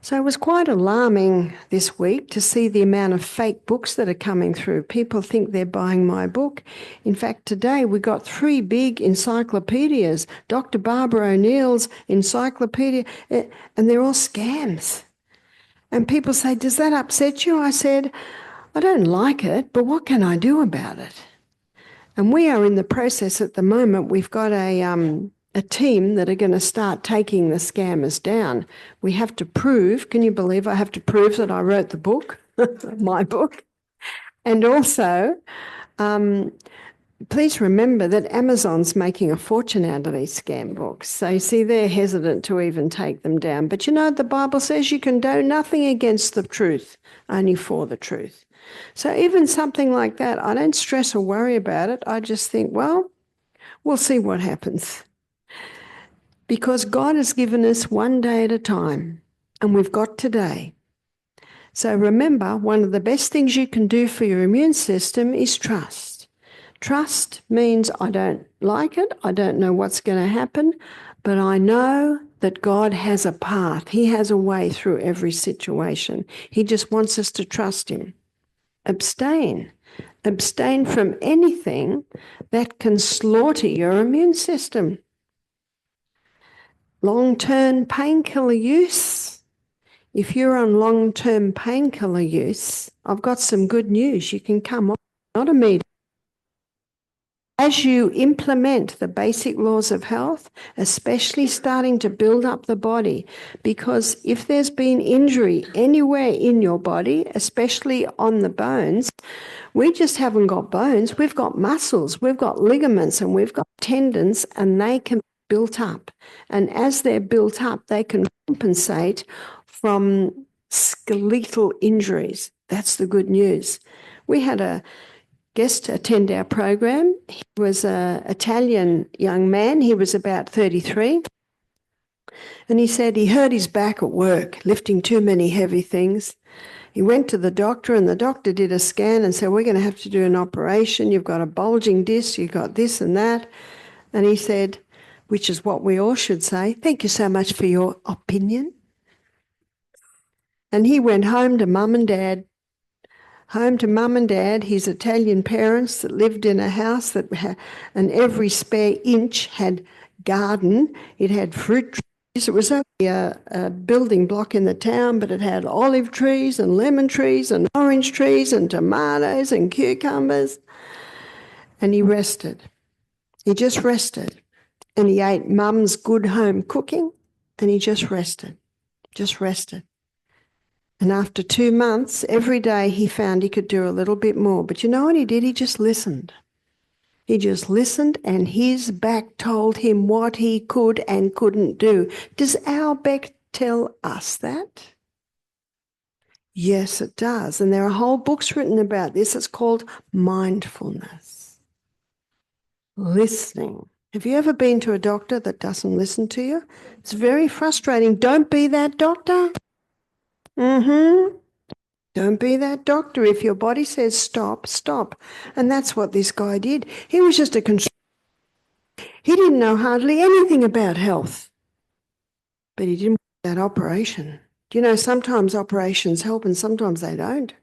So it was quite alarming this week to see the amount of fake books that are coming through. People think they're buying my book. In fact, today we got 3 big encyclopedias, Dr. Barbara O'Neill's encyclopedia, and they're all scams. And people say, does that upset you? I said, I don't like it, but what can I do about it? And we are in the process at the moment. We've got a team that are going to start taking the scammers down. We have to prove, can you believe I have to prove that I wrote the book, my book? And also, please remember that Amazon's making a fortune out of these scam books. So you see, they're hesitant to even take them down. But you know, the Bible says you can do nothing against the truth, only for the truth. So even something like that, I don't stress or worry about it. I just think, well, we'll see what happens. Because God has given us one day at a time, and we've got today. So remember, one of the best things you can do for your immune system is trust. Trust means I don't like it, I don't know what's going to happen, but I know that God has a path. He has a way through every situation. He just wants us to trust him. Abstain. Abstain from anything that can slaughter your immune system. Long-term painkiller use. If you're on long-term painkiller use, I've got some good news. You can come on, not immediately. As you implement the basic laws of health, especially starting to build up the body, because if there's been injury anywhere in your body, especially on the bones, we just haven't got bones, we've got muscles, we've got ligaments, and we've got tendons, and they can be built up. And as they're built up, they can compensate from skeletal injuries. That's the good news. We had a guest attend our program. He was an Italian young man. He was about 33. And he said he hurt his back at work, lifting too many heavy things. He went to the doctor, and the doctor did a scan and said, we're going to have to do an operation. You've got a bulging disc, you've got this and that. And he said, which is what we all should say, thank you so much for your opinion. And he went home to mum and dad. His Italian parents that lived in a house that had, and every spare inch had garden. It had fruit trees. It was only a building block in the town, but it had olive trees and lemon trees and orange trees and tomatoes and cucumbers. And he rested. He just rested. and he ate mum's good home cooking, and he just rested. And after 2 months, every day he found he could do a little bit more. But you know what he did? He just listened. He just listened, and his back told him what he could and couldn't do. Does our back tell us that? Yes, it does. And there are whole books written about this. It's called mindfulness. Listening. Have you ever been to a doctor that doesn't listen to you? It's very frustrating. Don't be that doctor. Don't be that doctor. If your body says stop, stop. And that's what this guy did. He was just he didn't know hardly anything about health. But he didn't want that operation. Do you know, sometimes operations help and sometimes they don't.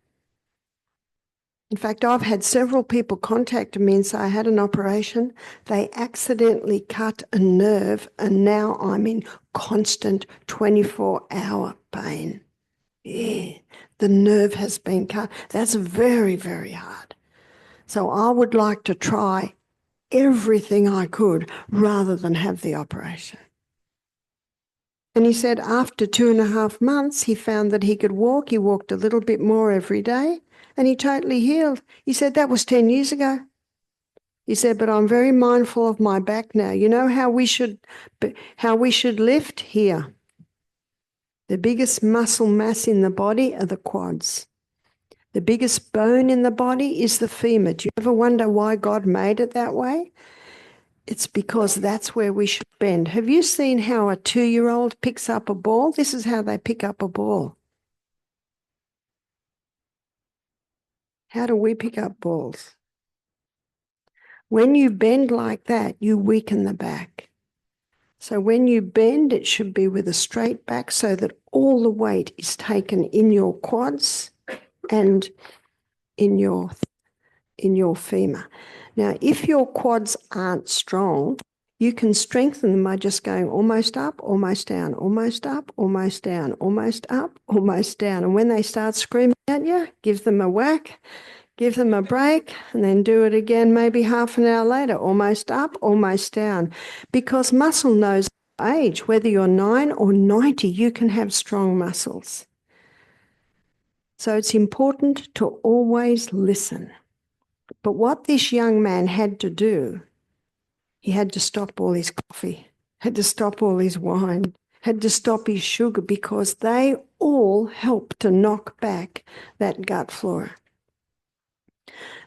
In fact, I've had several people contact me and say, I had an operation, they accidentally cut a nerve, and now I'm in constant 24-hour pain. Yeah, the nerve has been cut. That's very, very hard. So I would like to try everything I could rather than have the operation. And he said after 2.5 months, he found that he could walk. He walked a little bit more every day, and he totally healed. He said that was 10 years ago. He said, but I'm very mindful of my back now. You know how we should lift? Here. The biggest muscle mass in the body are the quads. The biggest bone in the body is the femur. Do you ever wonder why God made it that way? It's because that's where we should bend. Have you seen how a 2-year-old picks up a ball? This is how they pick up a ball. How do we pick up balls? When you bend like that, you weaken the back. So when you bend, it should be with a straight back so that all the weight is taken in your quads and in your femur. Now, if your quads aren't strong, you can strengthen them by just going almost up, almost down, almost up, almost down, almost up, almost down. And when they start screaming at you, give them a whack, give them a break, and then do it again maybe half an hour later, almost up, almost down. Because muscle knows age. Whether you're 9 or 90, you can have strong muscles. So it's important to always listen. But what this young man had to do, he had to stop all his coffee, had to stop all his wine, had to stop his sugar, because they all help to knock back that gut flora.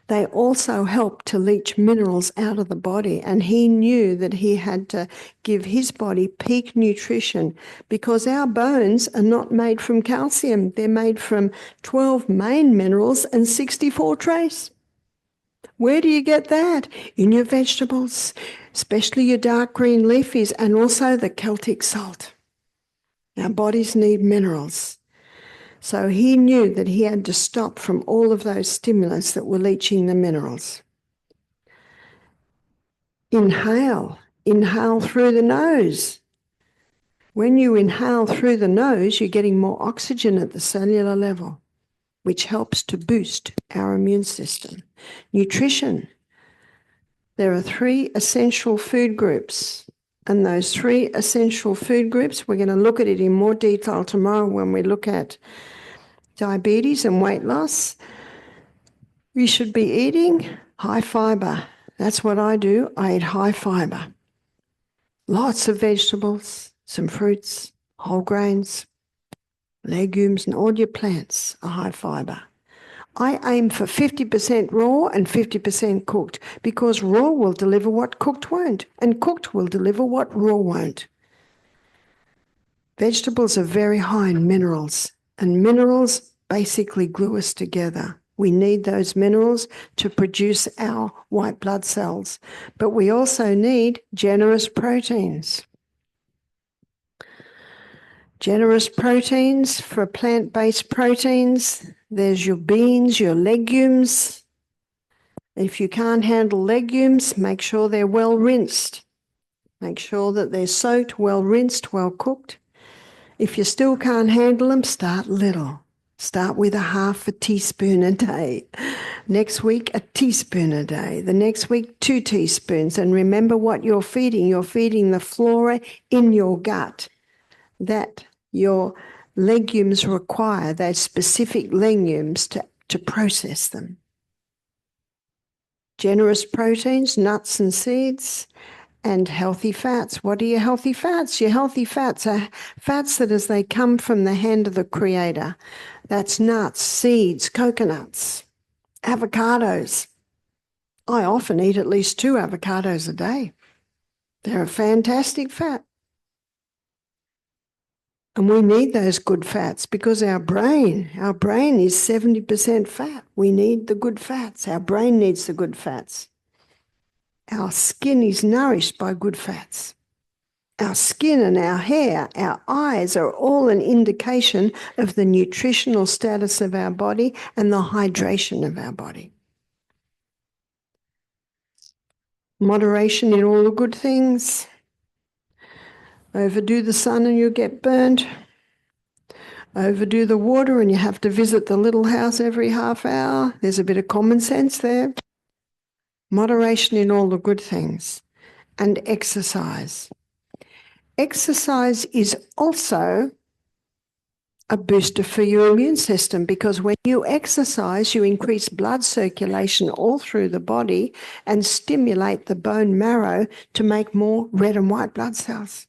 They also help to leach minerals out of the body, and he knew that he had to give his body peak nutrition, because our bones are not made from calcium. They're made from 12 main minerals and 64 trace. Where do you get that? In your vegetables, especially your dark green leafies, and also the Celtic salt. Our bodies need minerals. So he knew that he had to stop from all of those stimulants that were leaching the minerals. Inhale through the nose. When you inhale through the nose, you're getting more oxygen at the cellular level, which helps to boost our immune system. Nutrition. There are 3 essential food groups, and those 3 essential food groups, we're going to look at it in more detail tomorrow when we look at diabetes and weight loss. We should be eating high fiber. That's what I do. I eat high fiber. Lots of vegetables, some fruits, whole grains, legumes, and all your plants are high fiber. I aim for 50% raw and 50% cooked, because raw will deliver what cooked won't, and cooked will deliver what raw won't. Vegetables are very high in minerals, and minerals basically glue us together. We need those minerals to produce our white blood cells, but we also need generous proteins. Generous proteins. For plant-based proteins, there's your beans, your legumes. If you can't handle legumes, make sure they're well rinsed. Make sure that they're soaked, well rinsed, well cooked. If you still can't handle them, start little. Start with a half a teaspoon a day. Next week, a teaspoon a day. The next week, 2 teaspoons. And remember what you're feeding. You're feeding the flora in your gut that your legumes require, those specific legumes to process them. Generous proteins, nuts and seeds, and healthy fats. What are your healthy fats? Your healthy fats are fats that as they come from the hand of the Creator. That's nuts, seeds, coconuts, avocados. I often eat at least 2 avocados a day. They're a fantastic fat. And we need those good fats because our brain is 70% fat. We need the good fats. Our brain needs the good fats. Our skin is nourished by good fats. Our skin and our hair, our eyes are all an indication of the nutritional status of our body and the hydration of our body. Moderation in all the good things. Overdo the sun and you'll get burnt. Overdo the water and you have to visit the little house every half hour. There's a bit of common sense there. Moderation in all the good things. And exercise. Exercise is also a booster for your immune system because when you exercise, you increase blood circulation all through the body and stimulate the bone marrow to make more red and white blood cells.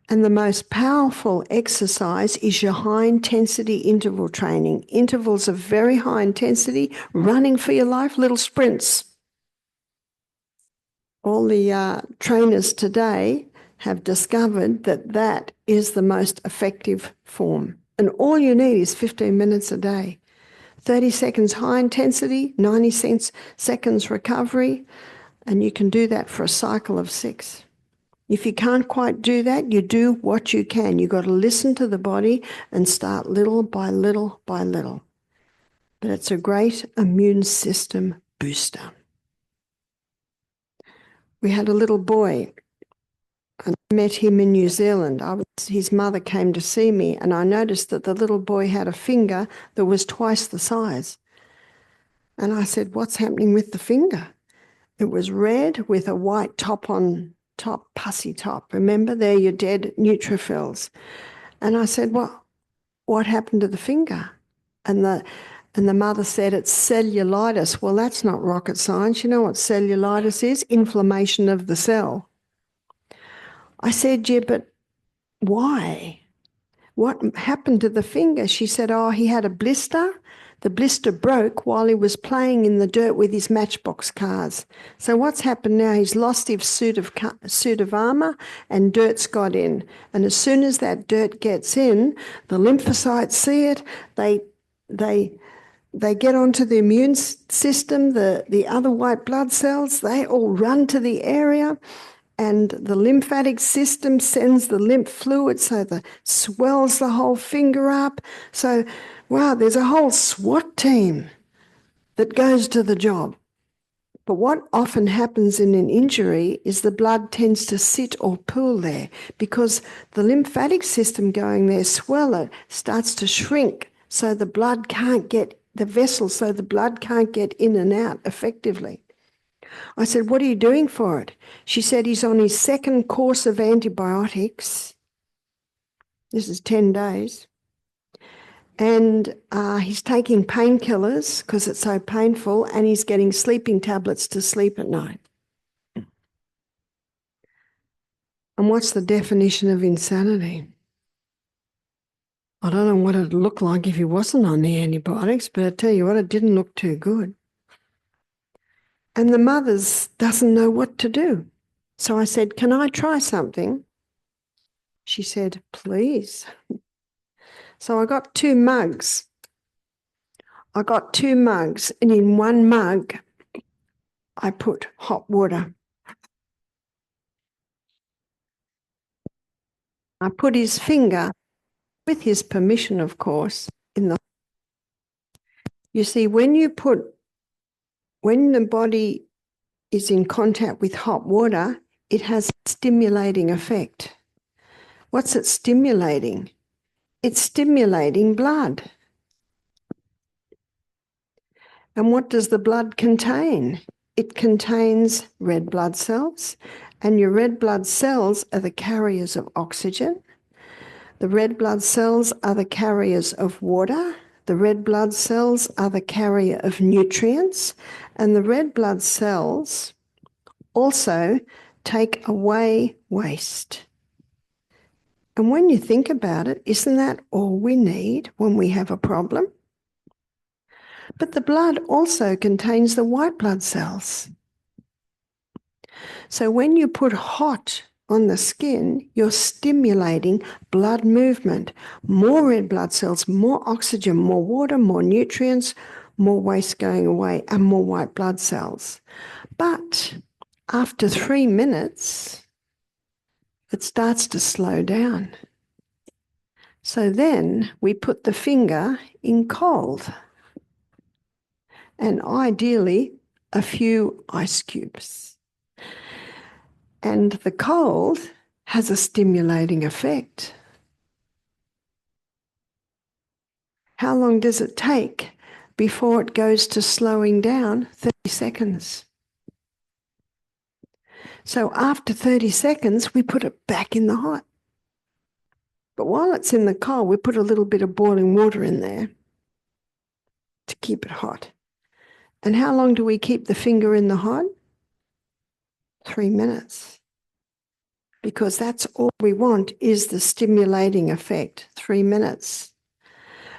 And the most powerful exercise is your high-intensity interval training. Intervals of very high intensity, running for your life, little sprints. All the trainers today have discovered that that is the most effective form. And all you need is 15 minutes a day. 30 seconds high intensity, 90 seconds recovery, and you can do that for a cycle of 6. If you can't quite do that, you do what you can. You've got to listen to the body and start little by little by little. But it's a great immune system booster. We had a little boy, and I met him in New Zealand. His mother came to see me, and I noticed that the little boy had a finger that was twice the size. And I said, "What's happening with the finger?" It was red with a white top on top, pussy top. Remember, they're your dead neutrophils. And I said, what happened to the finger? And the mother said, it's cellulitis. Well, that's not rocket science. You know what cellulitis is? Inflammation of the cell. I said, yeah, but why? What happened to the finger? She said, oh, he had a blister. The blister broke while he was playing in the dirt with his matchbox cars. So what's happened now? He's lost his suit of armour and dirt's got in. And as soon as that dirt gets in, the lymphocytes see it. They get onto the immune system, the other white blood cells. They all run to the area. And the lymphatic system sends the lymph fluid, so the swells the whole finger up. So, wow, there's a whole SWAT team that goes to the job. But what often happens in an injury is the blood tends to sit or pool there because the lymphatic system going there, swell it, starts to shrink, so the blood can't get the vessels, so the blood can't get in and out effectively. I said, what are you doing for it? She said he's on his 2nd course of antibiotics. This is 10 days. And he's taking painkillers because it's so painful, and he's getting sleeping tablets to sleep at night. And what's the definition of insanity? I don't know what it'd look like if he wasn't on the antibiotics, but I tell you what, it didn't look too good. And the mother doesn't know what to do. So I said, can I try something? She said, please. So I got 2 mugs. And in one mug, I put hot water. I put his finger, with his permission, of course, in the... You see, when the body is in contact with hot water, it has a stimulating effect. What's it stimulating? It's stimulating blood. And what does the blood contain? It contains red blood cells, and your red blood cells are the carriers of oxygen. The red blood cells are the carriers of water. The red blood cells are the carrier of nutrients, and the red blood cells also take away waste. And when you think about it, isn't that all we need when we have a problem? But the blood also contains the white blood cells. So when you put hot on the skin, you're stimulating blood movement, more red blood cells, more oxygen, more water, more nutrients, more waste going away, and more white blood cells. But after 3 minutes, it starts to slow down. So then we put the finger in cold, and ideally a few ice cubes. And the cold has a stimulating effect. How long does it take before it goes to slowing down? 30 seconds. So after 30 seconds, we put it back in the hot. But while it's in the cold, we put a little bit of boiling water in there to keep it hot. And how long do we keep the finger in the hot? 3 minutes. Because that's all we want is the stimulating effect, 3 minutes.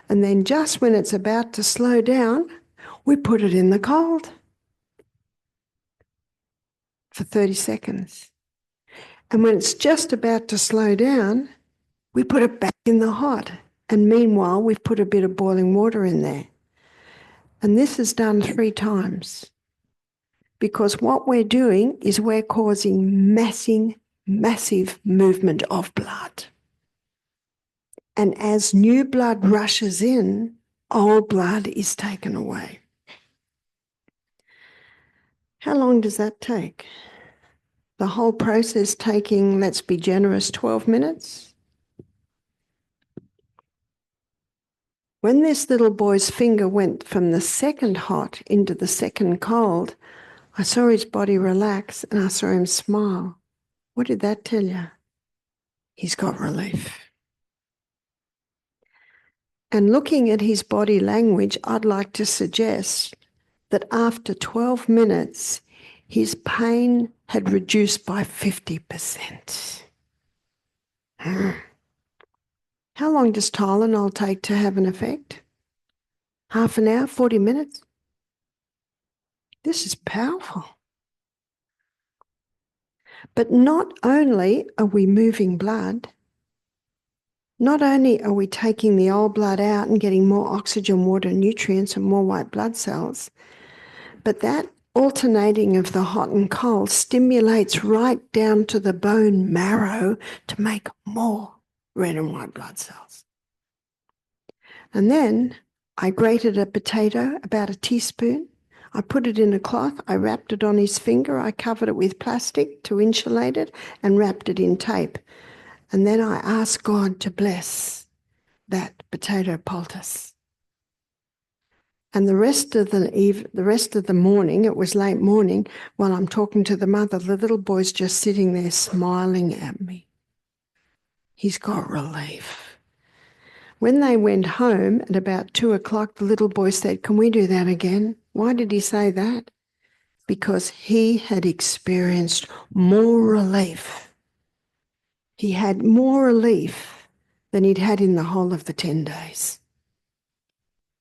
And then just when it's about to slow down, we put it in the cold for 30 seconds. And when it's just about to slow down, we put it back in the hot. And meanwhile, we've put a bit of boiling water in there. And this is done 3 times. Because what we're doing is we're causing massive movement of blood. And as new blood rushes in, old blood is taken away. How long does that take? The whole process taking, let's be generous, 12 minutes? When this little boy's finger went from the second hot into the second cold, I saw his body relax and I saw him smile. What did that tell you? He's got relief. And looking at his body language, I'd like to suggest that after 12 minutes, his pain had reduced by 50%. How long does Tylenol take to have an effect? Half an hour, 40 minutes? This is powerful. But not only are we moving blood, not only are we taking the old blood out and getting more oxygen, water, nutrients, and more white blood cells, but that alternating of the hot and cold stimulates right down to the bone marrow to make more red and white blood cells. And then I grated a potato, about a teaspoon. I put it in a cloth. I wrapped it on his finger. I covered it with plastic to insulate it and wrapped it in tape. And then I asked God to bless that potato poultice. And the rest of the morning, it was late morning, while I'm talking to the mother, the little boy's just sitting there smiling at me. He's got relief. When they went home at about 2 o'clock, the little boy said, "Can we do that again?" Why did he say that? Because he had experienced more relief. He had more relief than he'd had in the whole of the 10 days.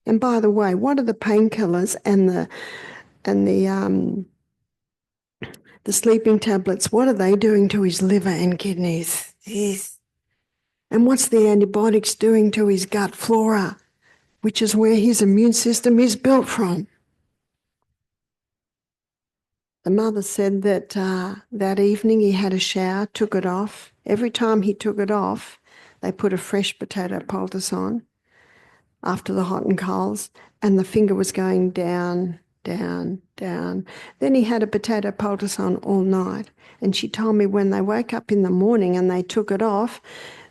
And by the way, what are the painkillers and the sleeping tablets? What are they doing to his liver and kidneys? Jeez. And what's the antibiotics doing to his gut flora, which is where his immune system is built from? The mother said that that evening he had a shower, took it off. Every time he took it off, they put a fresh potato poultice on after the hot and colds, and the finger was going down, down, down. Then he had a potato poultice on all night, and she told me when they woke up in the morning and they took it off,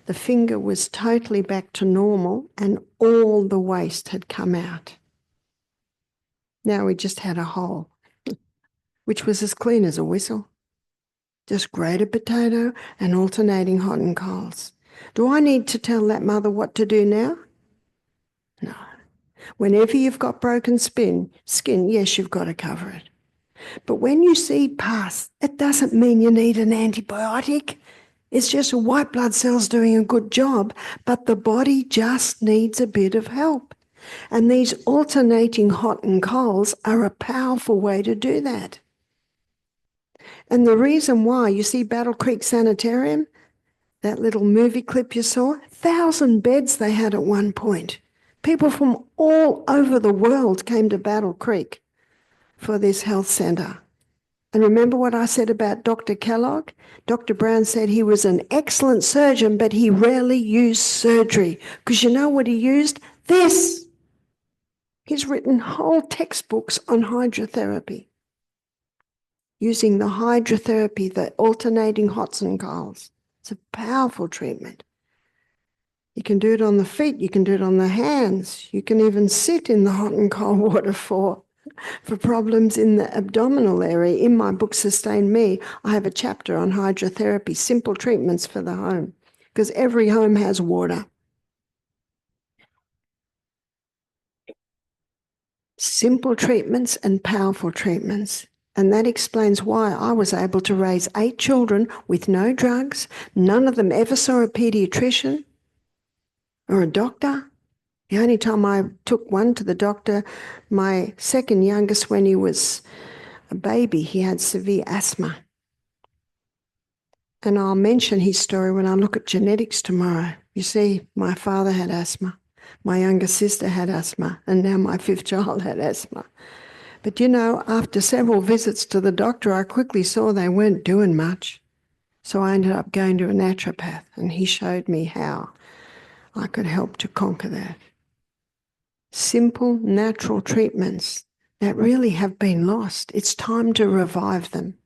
the finger was totally back to normal and all the waste had come out. Now we just had a hole, which was as clean as a whistle. Just grated potato and alternating hot and colds. Do I need to tell that mother what to do now? No. Whenever you've got broken skin, yes, you've got to cover it. But when you see pus, it doesn't mean you need an antibiotic. It's just white blood cells doing a good job, but the body just needs a bit of help. And these alternating hot and colds are a powerful way to do that. And the reason why, you see Battle Creek Sanitarium, that little movie clip you saw, 1,000 beds they had at one point. People from all over the world came to Battle Creek for this health centre. And remember what I said about Dr. Kellogg? Dr. Brown said he was an excellent surgeon, but he rarely used surgery. Because you know what he used? This. He's written whole textbooks on hydrotherapy, using the hydrotherapy, the alternating hots and colds. It's a powerful treatment. You can do it on the feet, you can do it on the hands, you can even sit in the hot and cold water for problems in the abdominal area. In my book, Sustain Me, I have a chapter on hydrotherapy, simple treatments for the home, because every home has water. Simple treatments and powerful treatments. And that explains why I was able to raise 8 children with no drugs. None of them ever saw a pediatrician or a doctor. The only time I took one to the doctor, my second youngest, when he was a baby, he had severe asthma. And I'll mention his story when I look at genetics tomorrow. You see, my father had asthma, my younger sister had asthma, and now my 5th child had asthma. But you know, after several visits to the doctor, I quickly saw they weren't doing much. So I ended up going to a naturopath, and he showed me how I could help to conquer that. Simple, natural treatments that really have been lost. It's time to revive them.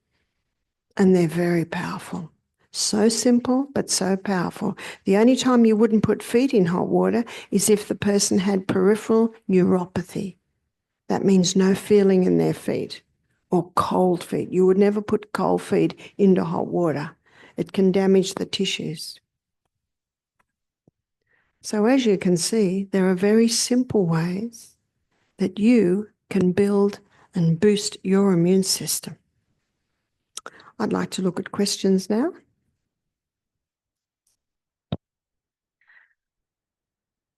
And they're very powerful. So simple, but so powerful. The only time you wouldn't put feet in hot water is if the person had peripheral neuropathy. That means no feeling in their feet, or cold feet. You would never put cold feet into hot water. It can damage the tissues. So as you can see, there are very simple ways that you can build and boost your immune system. I'd like to look at questions now.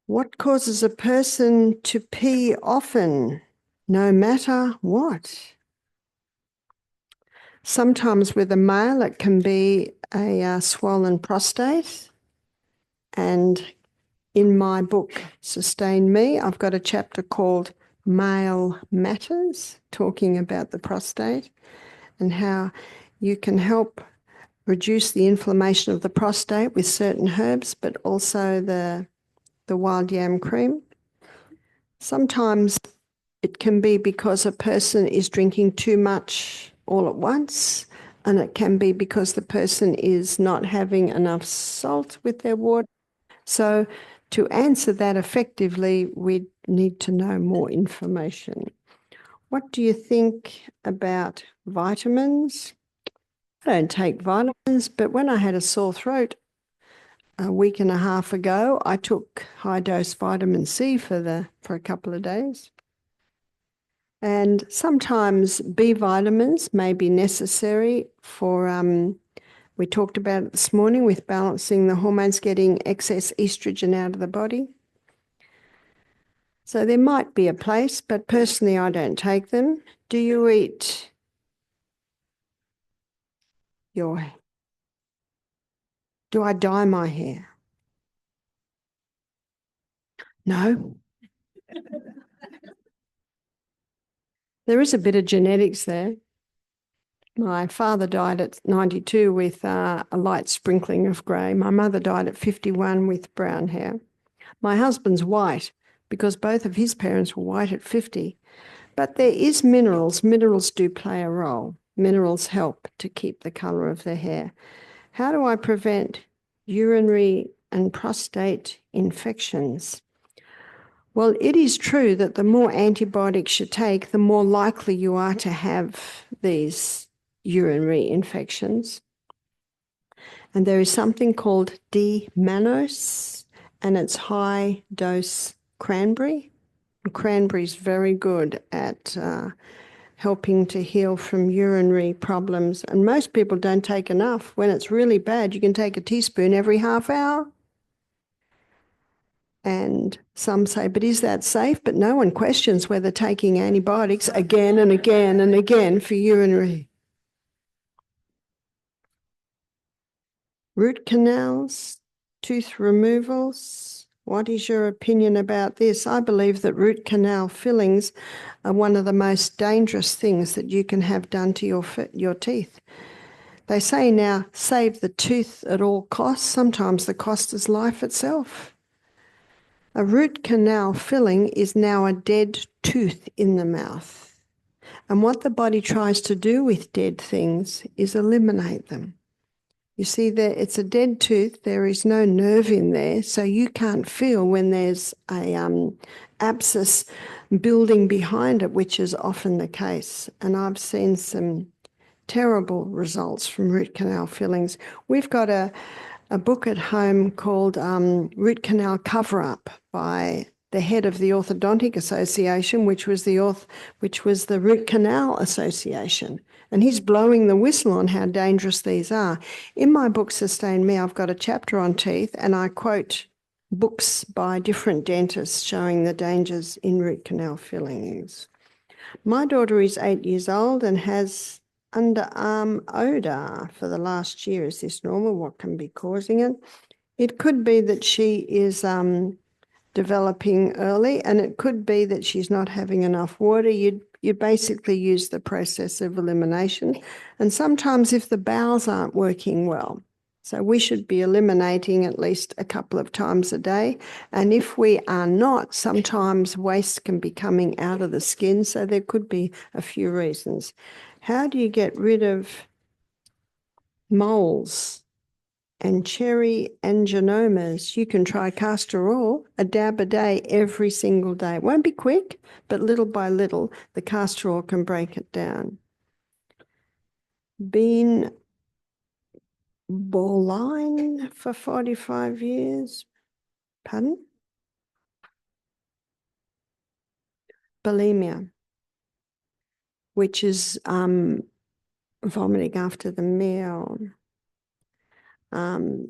What causes a person to pee often, no matter what? Sometimes with a male, it can be a swollen prostate. And in my book, Sustain Me, I've got a chapter called Male Matters, talking about the prostate and how you can help reduce the inflammation of the prostate with certain herbs, but also the wild yam cream. Sometimes it can be because a person is drinking too much all at once, and it can be because the person is not having enough salt with their water. So to answer that effectively, we need to know more information. What do you think about vitamins? I don't take vitamins, but when I had a sore throat a week and a half ago, I took high-dose vitamin C for a couple of days. And sometimes B vitamins may be necessary for, we talked about it this morning with balancing the hormones, getting excess estrogen out of the body. So there might be a place, but personally I don't take them. Do you eat do I dye my hair? No. There is a bit of genetics there. My father died at 92 with a light sprinkling of grey. My mother died at 51 with brown hair. My husband's white because both of his parents were white at 50. But there is minerals. Minerals do play a role. Minerals help to keep the colour of the hair. How do I prevent urinary and prostate infections? Well, it is true that the more antibiotics you take, the more likely you are to have these urinary infections. And there is something called D-mannose, and it's high-dose cranberry. Cranberry is very good at helping to heal from urinary problems. And most people don't take enough. When it's really bad, you can take a teaspoon every half hour. And some say, but is that safe? But no one questions whether taking antibiotics again and again and again for urinary. Root canals, tooth removals. What is your opinion about this? I believe that root canal fillings are one of the most dangerous things that you can have done to your teeth. They say now, save the tooth at all costs. Sometimes the cost is life itself. A root canal filling is now a dead tooth in the mouth. And what the body tries to do with dead things is eliminate them. You see, it's a dead tooth. There is no nerve in there, so you can't feel when there's a abscess building behind it, which is often the case. And I've seen some terrible results from root canal fillings. We've got a book at home called Root Canal Cover-Up by the head of the Orthodontic Association, which was the Root Canal Association. And he's blowing the whistle on how dangerous these are. In my book, Sustain Me, I've got a chapter on teeth, and I quote books by different dentists showing the dangers in root canal fillings. My daughter is 8 years old and has underarm odour for the last year. Is this normal? What can be causing it? It could be that she is developing early, and it could be that she's not having enough water. You basically use the process of elimination, and sometimes if the bowels aren't working well. So we should be eliminating at least a couple of times a day. And if we are not, sometimes waste can be coming out of the skin. So there could be a few reasons. How do you get rid of moles and cherry angiomas? You can try castor oil, a dab a day every single day. It won't be quick, but little by little, the castor oil can break it down. Been bovine for 45 years. Pardon? Bulimia, which is vomiting after the meal. Done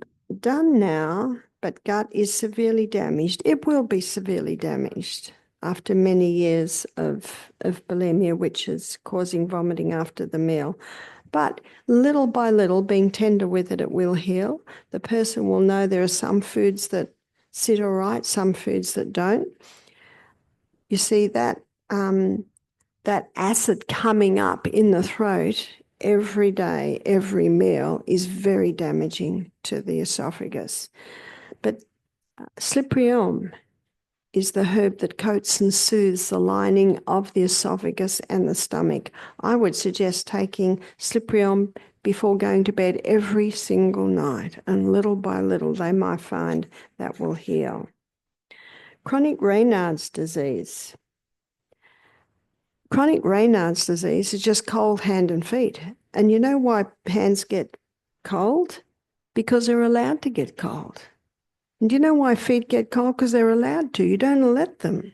now, but gut is severely damaged. It will be severely damaged after many years of bulimia, which is causing vomiting after the meal. But little by little, being tender with it, it will heal. The person will know there are some foods that sit all right, some foods that don't. You see that acid coming up in the throat every day, every meal is very damaging to the esophagus. But slippery elm is the herb that coats and soothes the lining of the esophagus and the stomach. I would suggest taking slippery elm before going to bed every single night, and little by little they might find that will heal. Chronic Raynaud's disease. Chronic Raynaud's disease is just cold hand and feet. And you know why hands get cold? Because they're allowed to get cold. And do you know why feet get cold? Because they're allowed to. You don't let them.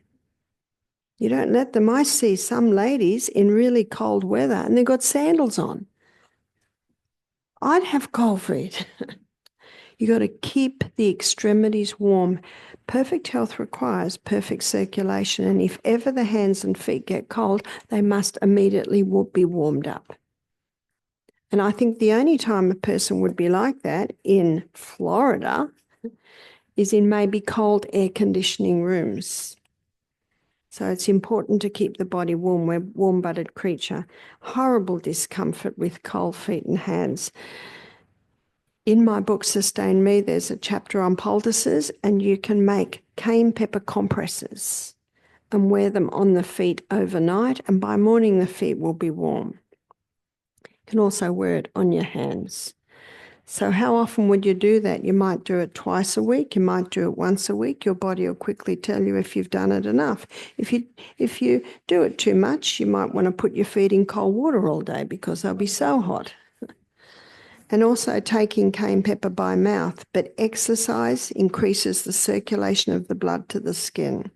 You don't let them. I see some ladies in really cold weather and they've got sandals on. I'd have cold feet. You got to keep the extremities warm. Perfect health requires perfect circulation. And if ever the hands and feet get cold, they must immediately be warmed up. And I think the only time a person would be like that in Florida is in maybe cold air conditioning rooms. So it's important to keep the body warm. We're a warm-blooded creature. Horrible discomfort with cold feet and hands. In my book, Sustain Me, there's a chapter on poultices, and you can make cayenne pepper compresses and wear them on the feet overnight, and by morning the feet will be warm. You can also wear it on your hands. So how often would you do that? You might do it twice a week. You might do it once a week. Your body will quickly tell you if you've done it enough. If you do it too much, you might want to put your feet in cold water all day because they'll be so hot. And also taking cayenne pepper by mouth, but exercise increases the circulation of the blood to the skin.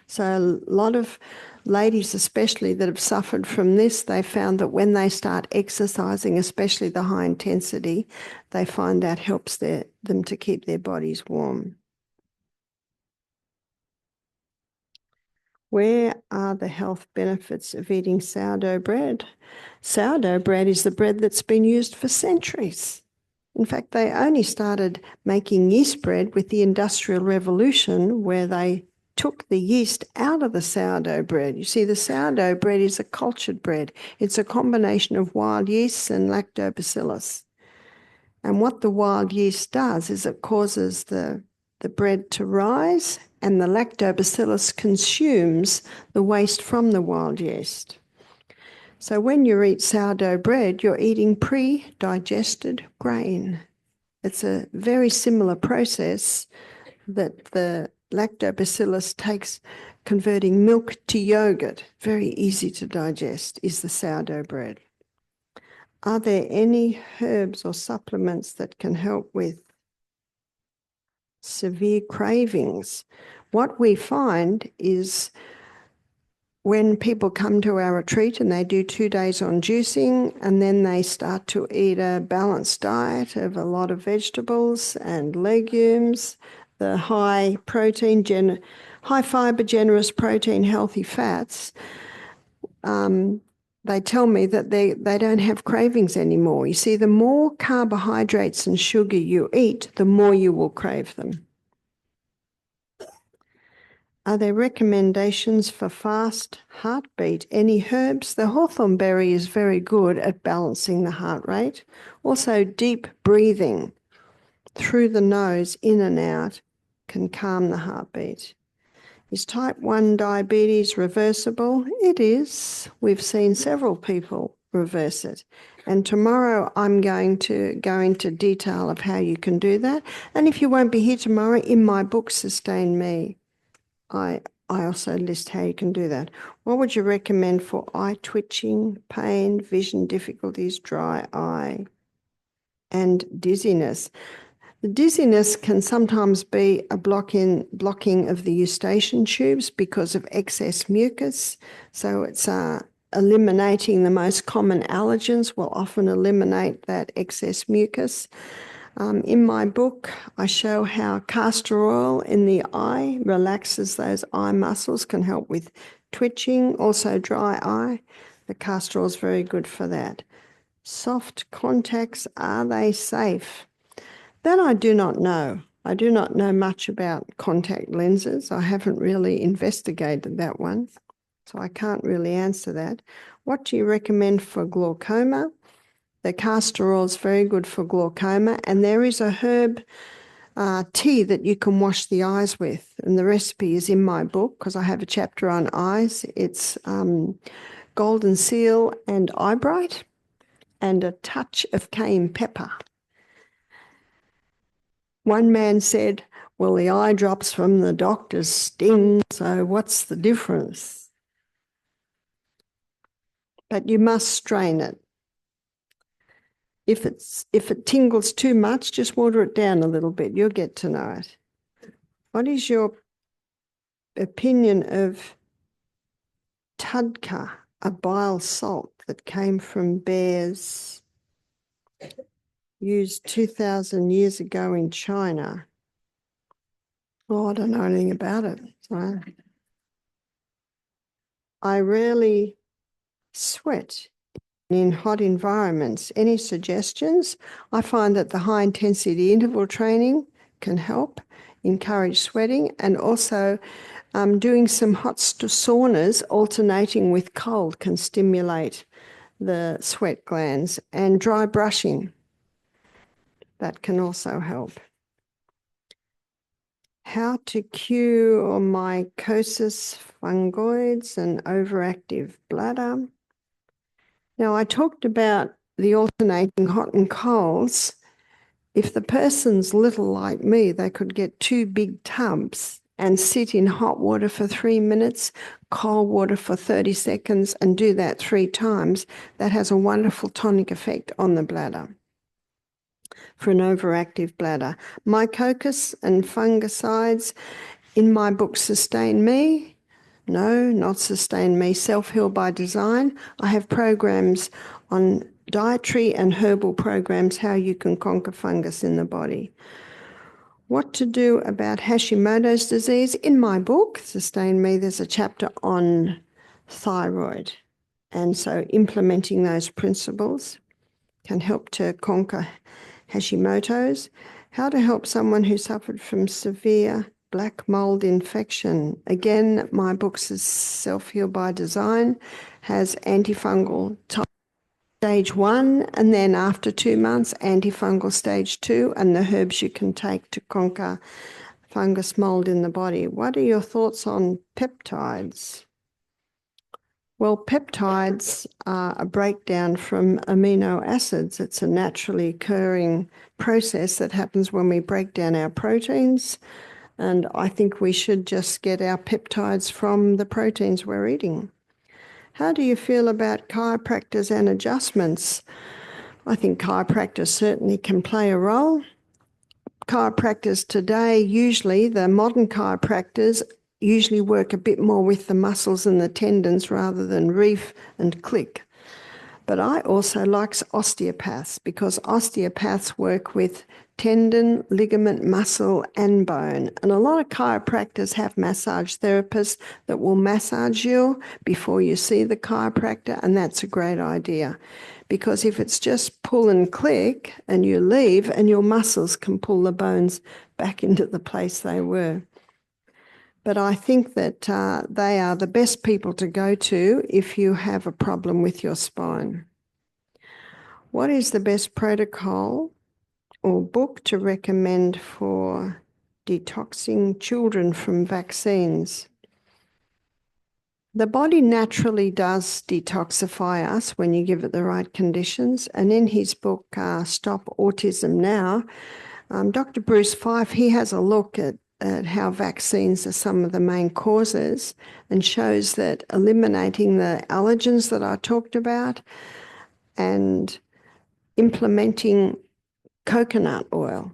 So a lot of ladies especially that have suffered from this, they found that when they start exercising, especially the high intensity, they find that helps them to keep their bodies warm. Where are the health benefits of eating sourdough bread? Sourdough bread is the bread that's been used for centuries. In fact, they only started making yeast bread with the Industrial Revolution, where they took the yeast out of the sourdough bread. You see, the sourdough bread is a cultured bread. It's a combination of wild yeasts and lactobacillus. And what the wild yeast does is it causes the bread to rise, and the lactobacillus consumes the waste from the wild yeast. So when you eat sourdough bread, you're eating pre-digested grain. It's a very similar process that the lactobacillus takes, converting milk to yogurt. Very easy to digest is the sourdough bread. Are there any herbs or supplements that can help with severe cravings? What we find is when people come to our retreat and they do 2 days on juicing and then they start to eat a balanced diet of a lot of vegetables and legumes, the high protein, high fiber, generous protein, healthy fats, they tell me that they don't have cravings anymore. You see, the more carbohydrates and sugar you eat, the more you will crave them. Are there recommendations for fast heartbeat? Any herbs? The hawthorn berry is very good at balancing the heart rate. Also, deep breathing through the nose, in and out, can calm the heartbeat. Is type 1 diabetes reversible? It is. We've seen several people reverse it. And tomorrow I'm going to go into detail of how you can do that. And if you won't be here tomorrow, in my book, Sustain Me, I also list how you can do that. What would you recommend for eye twitching, pain, vision difficulties, dry eye, and dizziness? The dizziness can sometimes be a blocking of the eustachian tubes because of excess mucus. So it's eliminating the most common allergens will often eliminate that excess mucus. In my book, I show how castor oil in the eye relaxes those eye muscles, can help with twitching, also dry eye. The castor oil is very good for that. Soft contacts, are they safe? That I do not know. I do not know much about contact lenses. I haven't really investigated that one, so I can't really answer that. What do you recommend for glaucoma? The castor oil is very good for glaucoma, and there is a herb tea that you can wash the eyes with, and the recipe is in my book because I have a chapter on eyes. It's golden seal and eyebright and a touch of cayenne pepper. One man said, well, the eye drops from the doctor's sting, so what's the difference? But you must strain it. If it tingles too much, just water it down a little bit. You'll get to know it. What is your opinion of tudka, a bile salt that came from bears used 2,000 years ago in China? Oh, I don't know anything about it. So I rarely sweat in hot environments. Any suggestions? I find that the high intensity interval training can help encourage sweating, and also doing some hot saunas alternating with cold can stimulate the sweat glands, and dry brushing, that can also help. How to cure mycosis fungoides and overactive bladder. Now, I talked about the alternating hot and colds. If the person's little like me, they could get 2 big tubs and sit in hot water for 3 minutes, cold water for 30 seconds, and do that 3 times. That has a wonderful tonic effect on the bladder for an overactive bladder. Mycosis and fungicides in my book Sustain Me. No, not Sustain Me, Self-Heal by Design. I have programs on dietary and herbal programs, how you can conquer fungus in the body. What to do about Hashimoto's disease. In my book, Sustain Me, there's a chapter on thyroid. And so implementing those principles can help to conquer Hashimoto's. How to help someone who suffered from severe black mold infection. Again, my book is Self-Heal by Design, has antifungal stage 1, and then after 2 months, antifungal stage 2, and the herbs you can take to conquer fungus mold in the body. What are your thoughts on peptides? Well, peptides are a breakdown from amino acids. It's a naturally occurring process that happens when we break down our proteins. And I think we should just get our peptides from the proteins we're eating. How do you feel about chiropractors and adjustments? I think chiropractors certainly can play a role. Chiropractors today, usually the modern chiropractors, usually work a bit more with the muscles and the tendons rather than reef and click. But I also like osteopaths because osteopaths work with tendon, ligament, muscle, and bone. And a lot of chiropractors have massage therapists that will massage you before you see the chiropractor, and that's a great idea. Because if it's just pull and click and you leave, and your muscles can pull the bones back into the place they were. But I think that they are the best people to go to if you have a problem with your spine. What is the best protocol or book to recommend for detoxing children from vaccines? The body naturally does detoxify us when you give it the right conditions. And in his book, Stop Autism Now, Dr. Bruce Fife, he has a look at how vaccines are some of the main causes and shows that eliminating the allergens that I talked about and implementing coconut oil,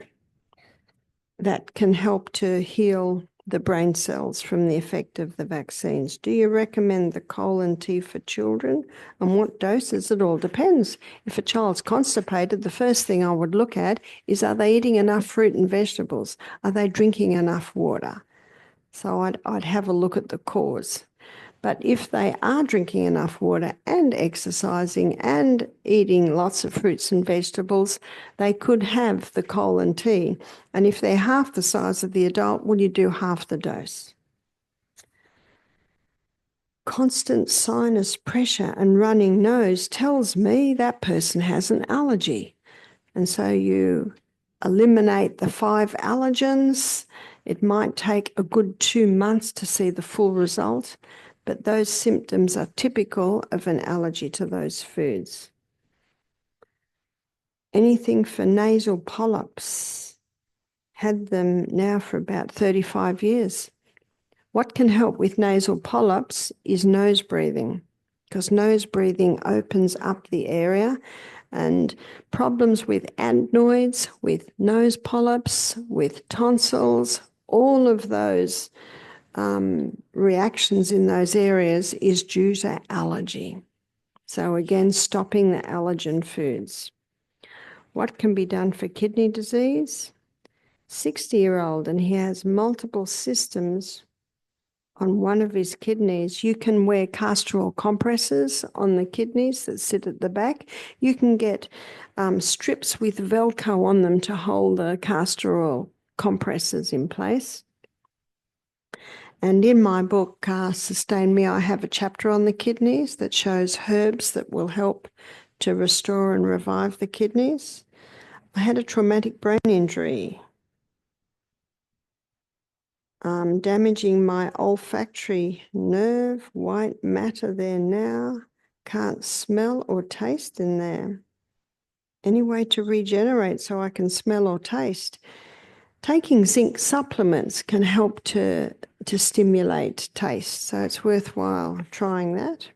that can help to heal the brain cells from the effect of the vaccines. Do you recommend the colon tea for children? And what doses? It all depends. If a child's constipated, the first thing I would look at is, are they eating enough fruit and vegetables? Are they drinking enough water? So I'd have a look at the cause. But if they are drinking enough water and exercising and eating lots of fruits and vegetables, they could have the colon tea. And if they're half the size of the adult, well, you do half the dose. Constant sinus pressure and running nose tells me that person has an allergy. And so you eliminate the 5 allergens. It might take a good 2 months to see the full result, but those symptoms are typical of an allergy to those foods. Anything for nasal polyps? Had them now for about 35 years. What can help with nasal polyps is nose breathing, because nose breathing opens up the area, and problems with adenoids, with nose polyps, with tonsils, all of those reactions in those areas is due to allergy. So again, stopping the allergen foods. What can be done for kidney disease? 60-year-old, and he has multiple systems on one of his kidneys. You can wear castor oil compresses on the kidneys that sit at the back. You can get strips with Velcro on them to hold the castor oil compresses in place. And in my book, Sustain Me, I have a chapter on the kidneys that shows herbs that will help to restore and revive the kidneys. I had a traumatic brain injury, damaging my olfactory nerve, white matter there now, can't smell or taste in there. any way to regenerate so I can smell or taste. Taking zinc supplements can help to stimulate taste, so it's worthwhile trying that.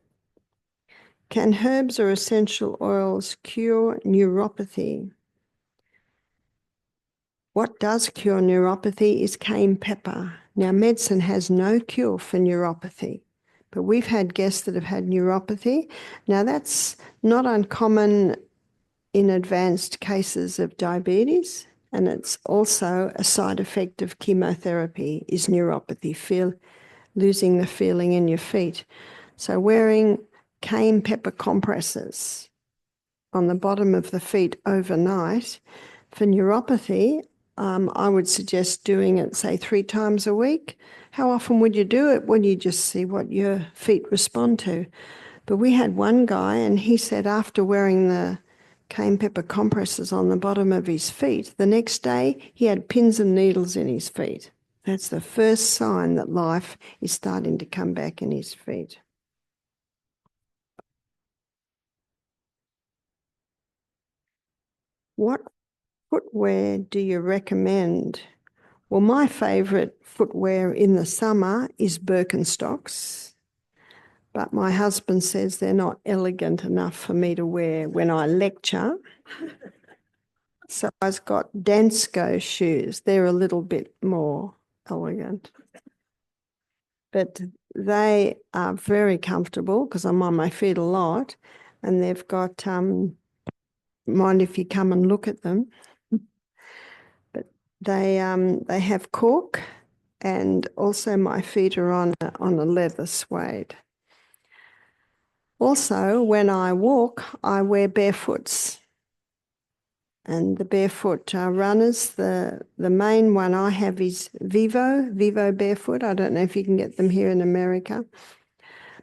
Can herbs or essential oils cure neuropathy? What does cure neuropathy is cayenne pepper. Now, medicine has no cure for neuropathy, but we've had guests that have had neuropathy. Now, that's not uncommon in advanced cases of diabetes, and it's also a side effect of chemotherapy is neuropathy, losing the feeling in your feet. So wearing cayenne pepper compresses on the bottom of the feet overnight for neuropathy, I would suggest doing it, say, 3 times a week. How often would you do it? Well, you just see what your feet respond to. But we had one guy, and he said after wearing the cayenne pepper compresses on the bottom of his feet, the next day he had pins and needles in his feet. That's the first sign that life is starting to come back in his feet. What footwear do you recommend? Well, my favourite footwear in the summer is Birkenstocks, but my husband says they're not elegant enough for me to wear when I lecture. So I've got Dansko shoes. They're a little bit more elegant. But they are very comfortable because I'm on my feet a lot, and they've got, mind if you come and look at them, but they have cork, and also my feet are on a leather suede. Also, when I walk, I wear barefoots. And the barefoot runners, the main one I have is Vivo Barefoot. I don't know if you can get them here in America.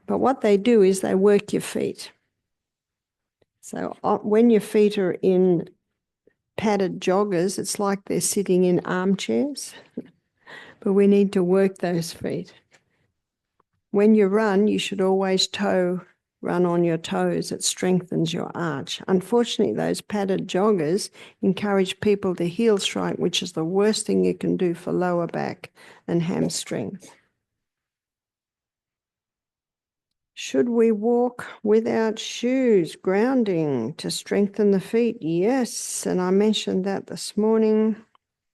But what they do is they work your feet. So when your feet are in padded joggers, it's like they're sitting in armchairs. But we need to work those feet. When you run, you should always run on your toes. It strengthens your arch. Unfortunately, those padded joggers encourage people to heel strike, which is the worst thing you can do for lower back and hamstrings. Should we walk without shoes? Grounding to strengthen the feet? Yes, and I mentioned that this morning.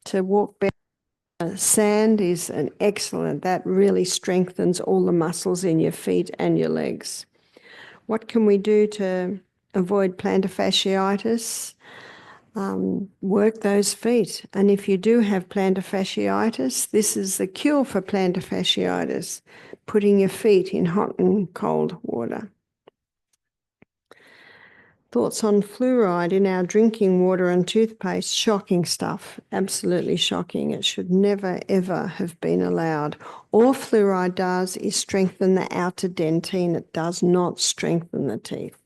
To walk barefoot. Sand is an excellent, that really strengthens all the muscles in your feet and your legs. What can we do to avoid plantar fasciitis? Work those feet. And if you do have plantar fasciitis, this is the cure for plantar fasciitis, putting your feet in hot and cold water. Thoughts on fluoride in our drinking water and toothpaste? Shocking stuff, absolutely shocking. It should never, ever have been allowed. All fluoride does is strengthen the outer dentine. It does not strengthen the teeth.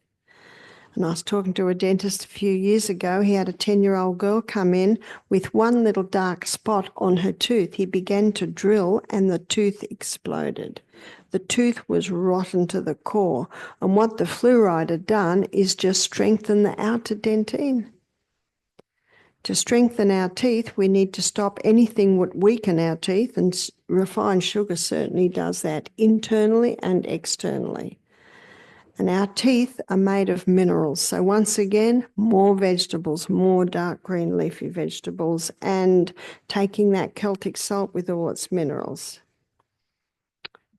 And I was talking to a dentist a few years ago. He had a 10-year-old girl come in with one little dark spot on her tooth. He began to drill and the tooth exploded. The tooth was rotten to the core. And what the fluoride had done is just strengthen the outer dentine. To strengthen our teeth, we need to stop anything that weaken our teeth, and refined sugar certainly does that internally and externally. And our teeth are made of minerals. So once again, more vegetables, more dark green leafy vegetables, and taking that Celtic salt with all its minerals.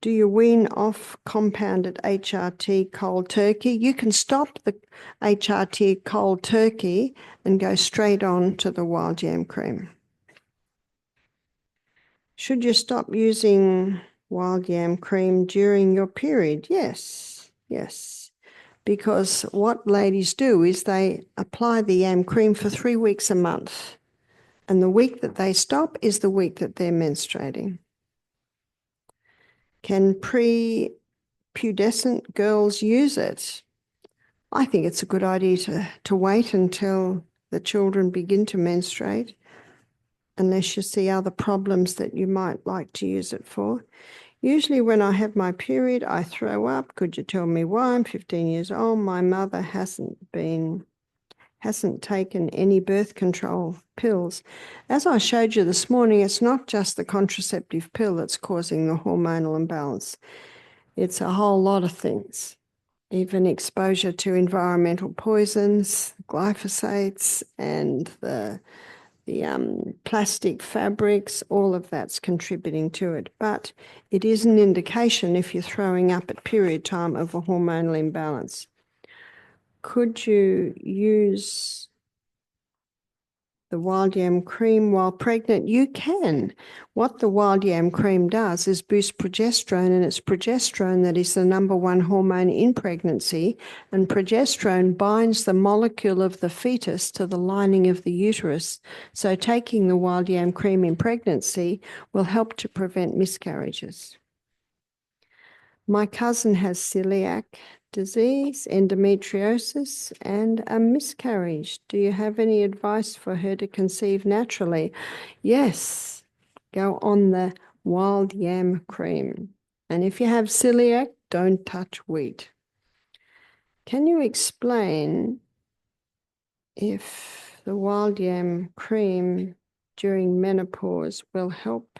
Do you wean off compounded HRT cold turkey? You can stop the HRT cold turkey and go straight on to the wild yam cream. Should you stop using wild yam cream during your period? Yes, yes. Because what ladies do is they apply the yam cream for 3 weeks a month. And the week that they stop is the week that they're menstruating. Can prepubescent girls use it? I think it's a good idea to wait until the children begin to menstruate, unless you see other problems that you might like to use it for. Usually when I have my period, I throw up. Could you tell me why? I'm 15 years old. My mother hasn't been hasn't taken any birth control pills. As I showed you this morning, it's not just the contraceptive pill that's causing the hormonal imbalance. It's a whole lot of things, even exposure to environmental poisons, glyphosates, and the plastic fabrics, all of that's contributing to it. But it is an indication if you're throwing up at period time of a hormonal imbalance. Could you use the wild yam cream while pregnant? You can. What the wild yam cream does is boost progesterone, and it's progesterone that is the number one hormone in pregnancy, and progesterone binds the molecule of the fetus to the lining of the uterus. So taking the wild yam cream in pregnancy will help to prevent miscarriages. My cousin has celiac disease, endometriosis, and a miscarriage. Do you have any advice for her to conceive naturally? Yes, go on the wild yam cream. And if you have celiac, don't touch wheat. Can you explain if the wild yam cream during menopause will help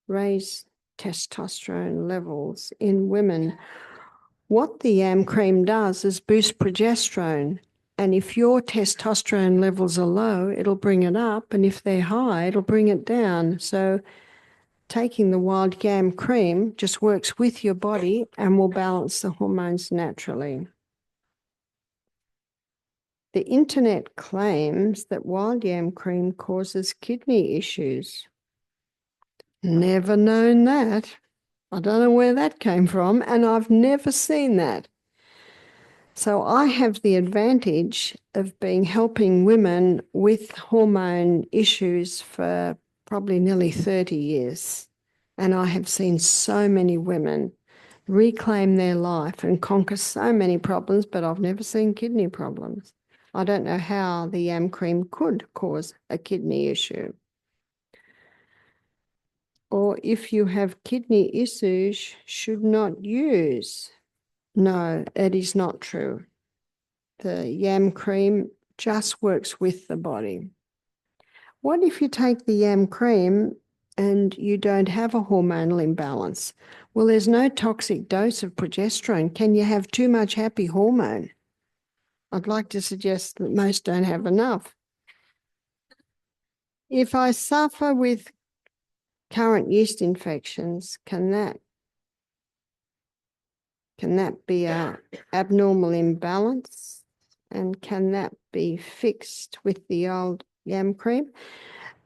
raise testosterone levels in women? What the yam cream does is boost progesterone. And if your testosterone levels are low, it'll bring it up. And if they're high, it'll bring it down. So taking the wild yam cream just works with your body and will balance the hormones naturally. The internet claims that wild yam cream causes kidney issues. Never known that. I don't know where that came from, and I've never seen that. So I have the advantage of being helping women with hormone issues for probably nearly 30 years. And I have seen so many women reclaim their life and conquer so many problems, but I've never seen kidney problems. I don't know how the yam cream could cause a kidney issue. Or if you have kidney issues, should not use. No, it is not true. The yam cream just works with the body. What if you take the yam cream and you don't have a hormonal imbalance? Well, there's no toxic dose of progesterone. Can you have too much happy hormone? I'd like to suggest that most don't have enough. If I suffer with current yeast infections, can that be an abnormal imbalance? And can that be fixed with the old yam cream?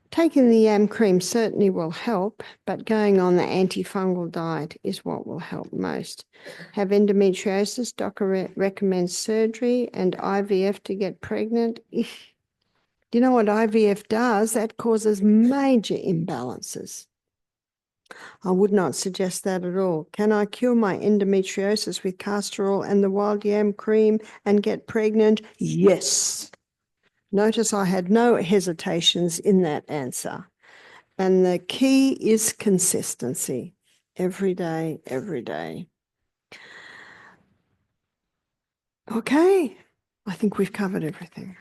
Taking the yam cream certainly will help, but going on the antifungal diet is what will help most. Have endometriosis, doctor recommends surgery and IVF to get pregnant. Do you know what IVF does? That causes major imbalances. I would not suggest that at all. Can I cure my endometriosis with castor oil and the wild yam cream and get pregnant? Yes. Notice I had no hesitations in that answer. And the key is consistency. Every day, every day. Okay, I think we've covered everything.